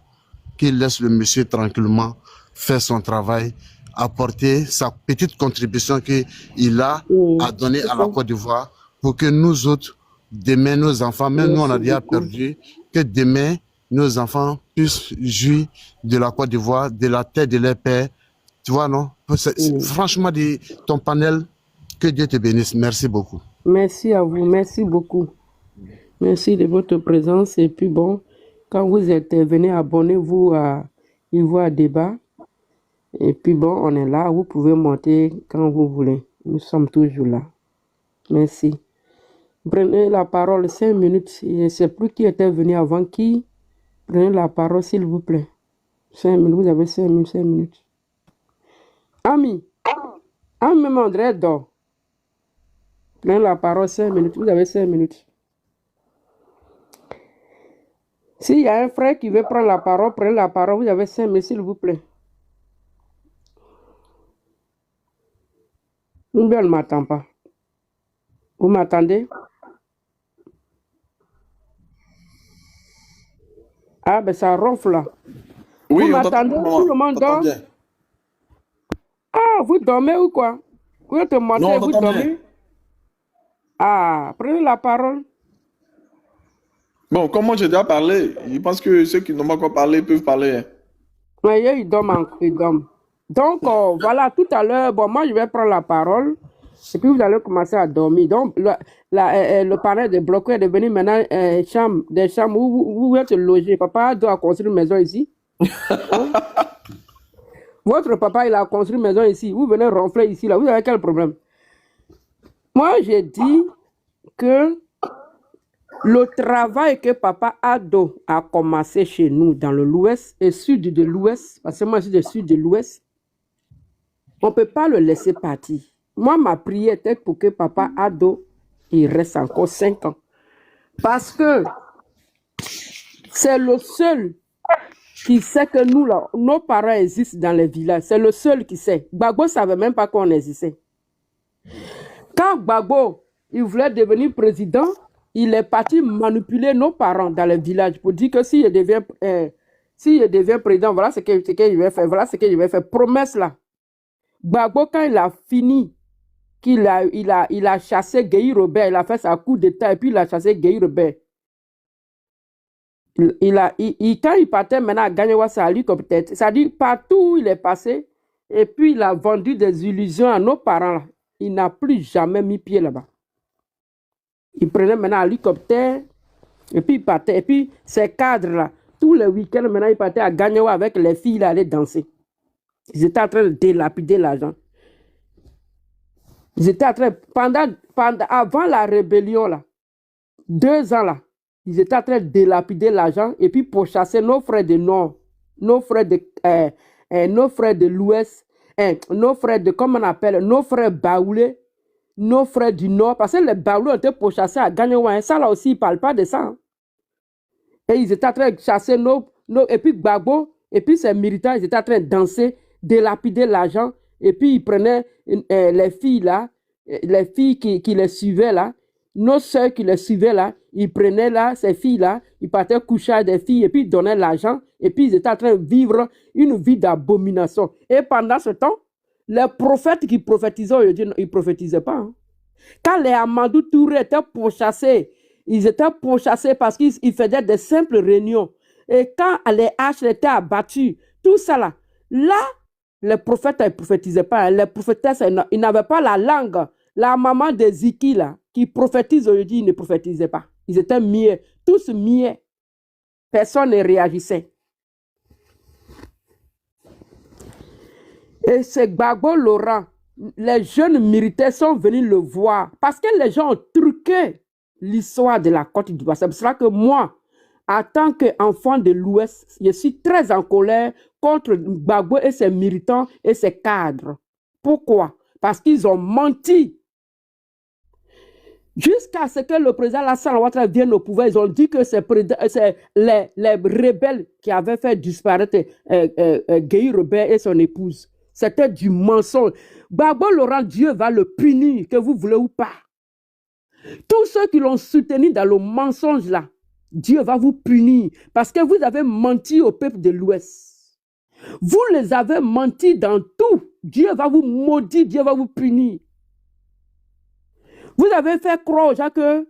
Qu'ils laissent le monsieur tranquillement faire son travail, apporter sa petite contribution qu'il a à donner à la Côte d'Ivoire pour que nous autres, demain, nos enfants, même nous on a déjà perdu, que demain, nos enfants puissent jouir de la Côte d'Ivoire, de la terre de leur père. Tu vois, non? Franchement, ton panel, que Dieu te bénisse. Merci beaucoup. Merci à vous, merci beaucoup. Merci de votre présence. Et puis bon, quand vous êtes venus, abonnez-vous à Ivoire Débat. Et puis bon, on est là, vous pouvez monter quand vous voulez. Nous sommes toujours là. Merci. Prenez la parole 5 minutes. Je ne sais plus qui était venu avant qui. Prenez la parole, s'il vous plaît. 5 minutes, vous avez 5 minutes, 5 minutes. Ami, même André dort. Prenez la parole 5 minutes, vous avez 5 minutes. S'il y a un frère qui veut prendre la parole, prenez la parole, vous avez 5 minutes, s'il vous plaît. Une belle ne m'attend pas. Vous m'attendez? Ah, ben ça ronfle là. Oui, vous m'attendez? Tout le monde dort? Ah, vous dormez ou quoi? Vous êtes monté, non, vous dormez? Ah, prenez la parole. Bon, comme moi j'ai déjà parlé, je pense que ceux qui n'ont pas encore parlé peuvent parler. Oui, ils dorment, ils dorment. Donc, voilà, tout à l'heure, bon, moi je vais prendre la parole. Et puis vous allez commencer à dormir. Donc, le panel de bloqué est devenu maintenant des chambres où vous êtes logé. Papa doit construire une maison ici. Hein? Votre papa, il a construit une maison ici. Vous venez ronfler ici, là. Vous avez quel problème? Moi, j'ai dit que le travail que Papa Ado a commencé chez nous dans l'Ouest et sud de l'Ouest, parce que moi, je suis du sud de l'Ouest, on ne peut pas le laisser partir. Moi, ma prière était pour que Papa Ado, il reste encore 5 ans. Parce que c'est le seul qui sait que nous, là, nos parents existent dans les villages. C'est le seul qui sait. Gbagbo ne savait même pas qu'on existait. Quand Gbagbo, il voulait devenir président, il est parti manipuler nos parents dans les villages pour dire que s'il devient président, voilà ce qu'il va faire. Voilà ce qu'il va faire. Promesse là. Gbagbo, quand il a fini, il a chassé Gueye Robert, il a fait sa coup d'état et puis il a chassé Gueye Robert. Quand il partait maintenant à Gagnoua, ça a lui comme tête. Ça dit partout où il est passé, et puis il a vendu des illusions à nos parents là. Il n'a plus jamais mis pied là-bas. Il prenait maintenant un hélicoptère, et puis il partait. Et puis ces cadres-là, tous les week-ends, maintenant, ils partaient à Gagnoua avec les filles, là, aller danser. Ils étaient en train de délapider l'argent. Ils étaient en train, avant la rébellion, là, 2 ans, là, ils étaient en train de délapider l'argent et puis pour chasser nos frères du Nord, nos frères de l'Ouest, nos frères de, comment on appelle, nos frères baoulés, nos frères du Nord, parce que les baoulés ont été pourchassés à Gagnoua. Ça là aussi, ils ne parlent pas de ça. Hein. Et ils étaient en train de chasser et puis Gbagbo, et puis ces militants, ils étaient en train de danser, délapider l'argent, et puis ils prenaient les filles là, les filles qui les suivaient là, nos soeurs qui les suivaient là, ils prenaient là, ces filles là, ils partaient coucher avec des filles, et puis ils donnaient l'argent, et puis ils étaient en train de vivre une vie d'abomination. Et pendant ce temps, les prophètes qui prophétisaient, ils ne prophétisaient pas. Hein. Quand les Amadou Touré étaient pourchassés, ils étaient pourchassés parce qu'ils faisaient des simples réunions. Et quand les haches étaient abattues, tout ça là, les prophètes ne prophétisaient pas. Les prophétesses, ils n'avaient pas la langue. La maman de Ziki là, qui prophétise aujourd'hui, ils ne prophétisaient pas. Ils étaient muets, tous muets. Personne ne réagissait. Et c'est Gbagbo Laurent. Les jeunes militaires sont venus le voir parce que les gens ont truqué l'histoire de la Côte d'Ivoire. C'est pour cela que moi, en tant qu'enfant de l'Ouest, je suis très en colère contre Gbagbo et ses militants et ses cadres. Pourquoi? Parce qu'ils ont menti. Jusqu'à ce que le président Alassane Ouattara vienne au pouvoir, ils ont dit que c'est les rebelles qui avaient fait disparaître Gueye Robert et son épouse. C'était du mensonge. Gbagbo Laurent, Dieu va le punir, que vous voulez ou pas. Tous ceux qui l'ont soutenu dans le mensonge là, Dieu va vous punir parce que vous avez menti au peuple de l'Ouest. Vous les avez menti dans tout. Dieu va vous maudire, Dieu va vous punir. Vous avez fait croire aux gens que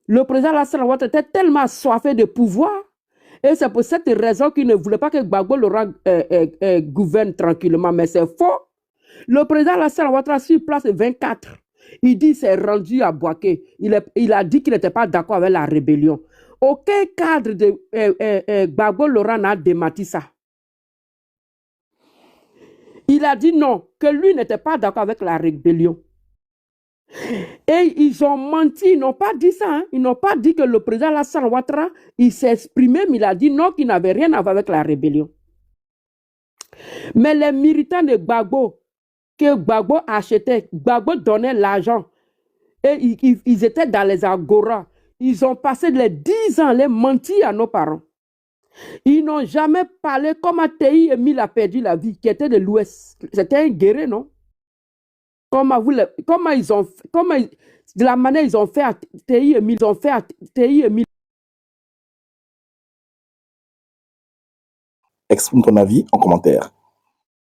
le président Alassane Ouattara était tellement assoiffé de pouvoir et c'est pour cette raison qu'il ne voulait pas que Gbagbo Laurent gouverne tranquillement. Mais c'est faux. Le président Alassane Ouattara sur place 24, il dit qu'il s'est rendu à Bouaké. Il a dit qu'il n'était pas d'accord avec la rébellion. Aucun cadre de Gbagbo Laurent n'a démenti ça. Il a dit non, que lui n'était pas d'accord avec la rébellion. Et ils ont menti, ils n'ont pas dit ça. Hein? Ils n'ont pas dit que le président Alassane Ouattara, il s'est exprimé, mais il a dit non, qu'il n'avait rien à voir avec la rébellion. Mais les militants de Gbagbo, que Gbagbo achetait, Gbagbo donnait l'argent, et ils étaient dans les agoras. Ils ont passé les 10 ans, les mentir à nos parents. Ils n'ont jamais parlé comment Théi Emile a perdu la vie, qui était de l'Ouest. C'était un guerrier, non? De la manière ils ont fait à Théi Emile, Exprime ton avis en commentaire.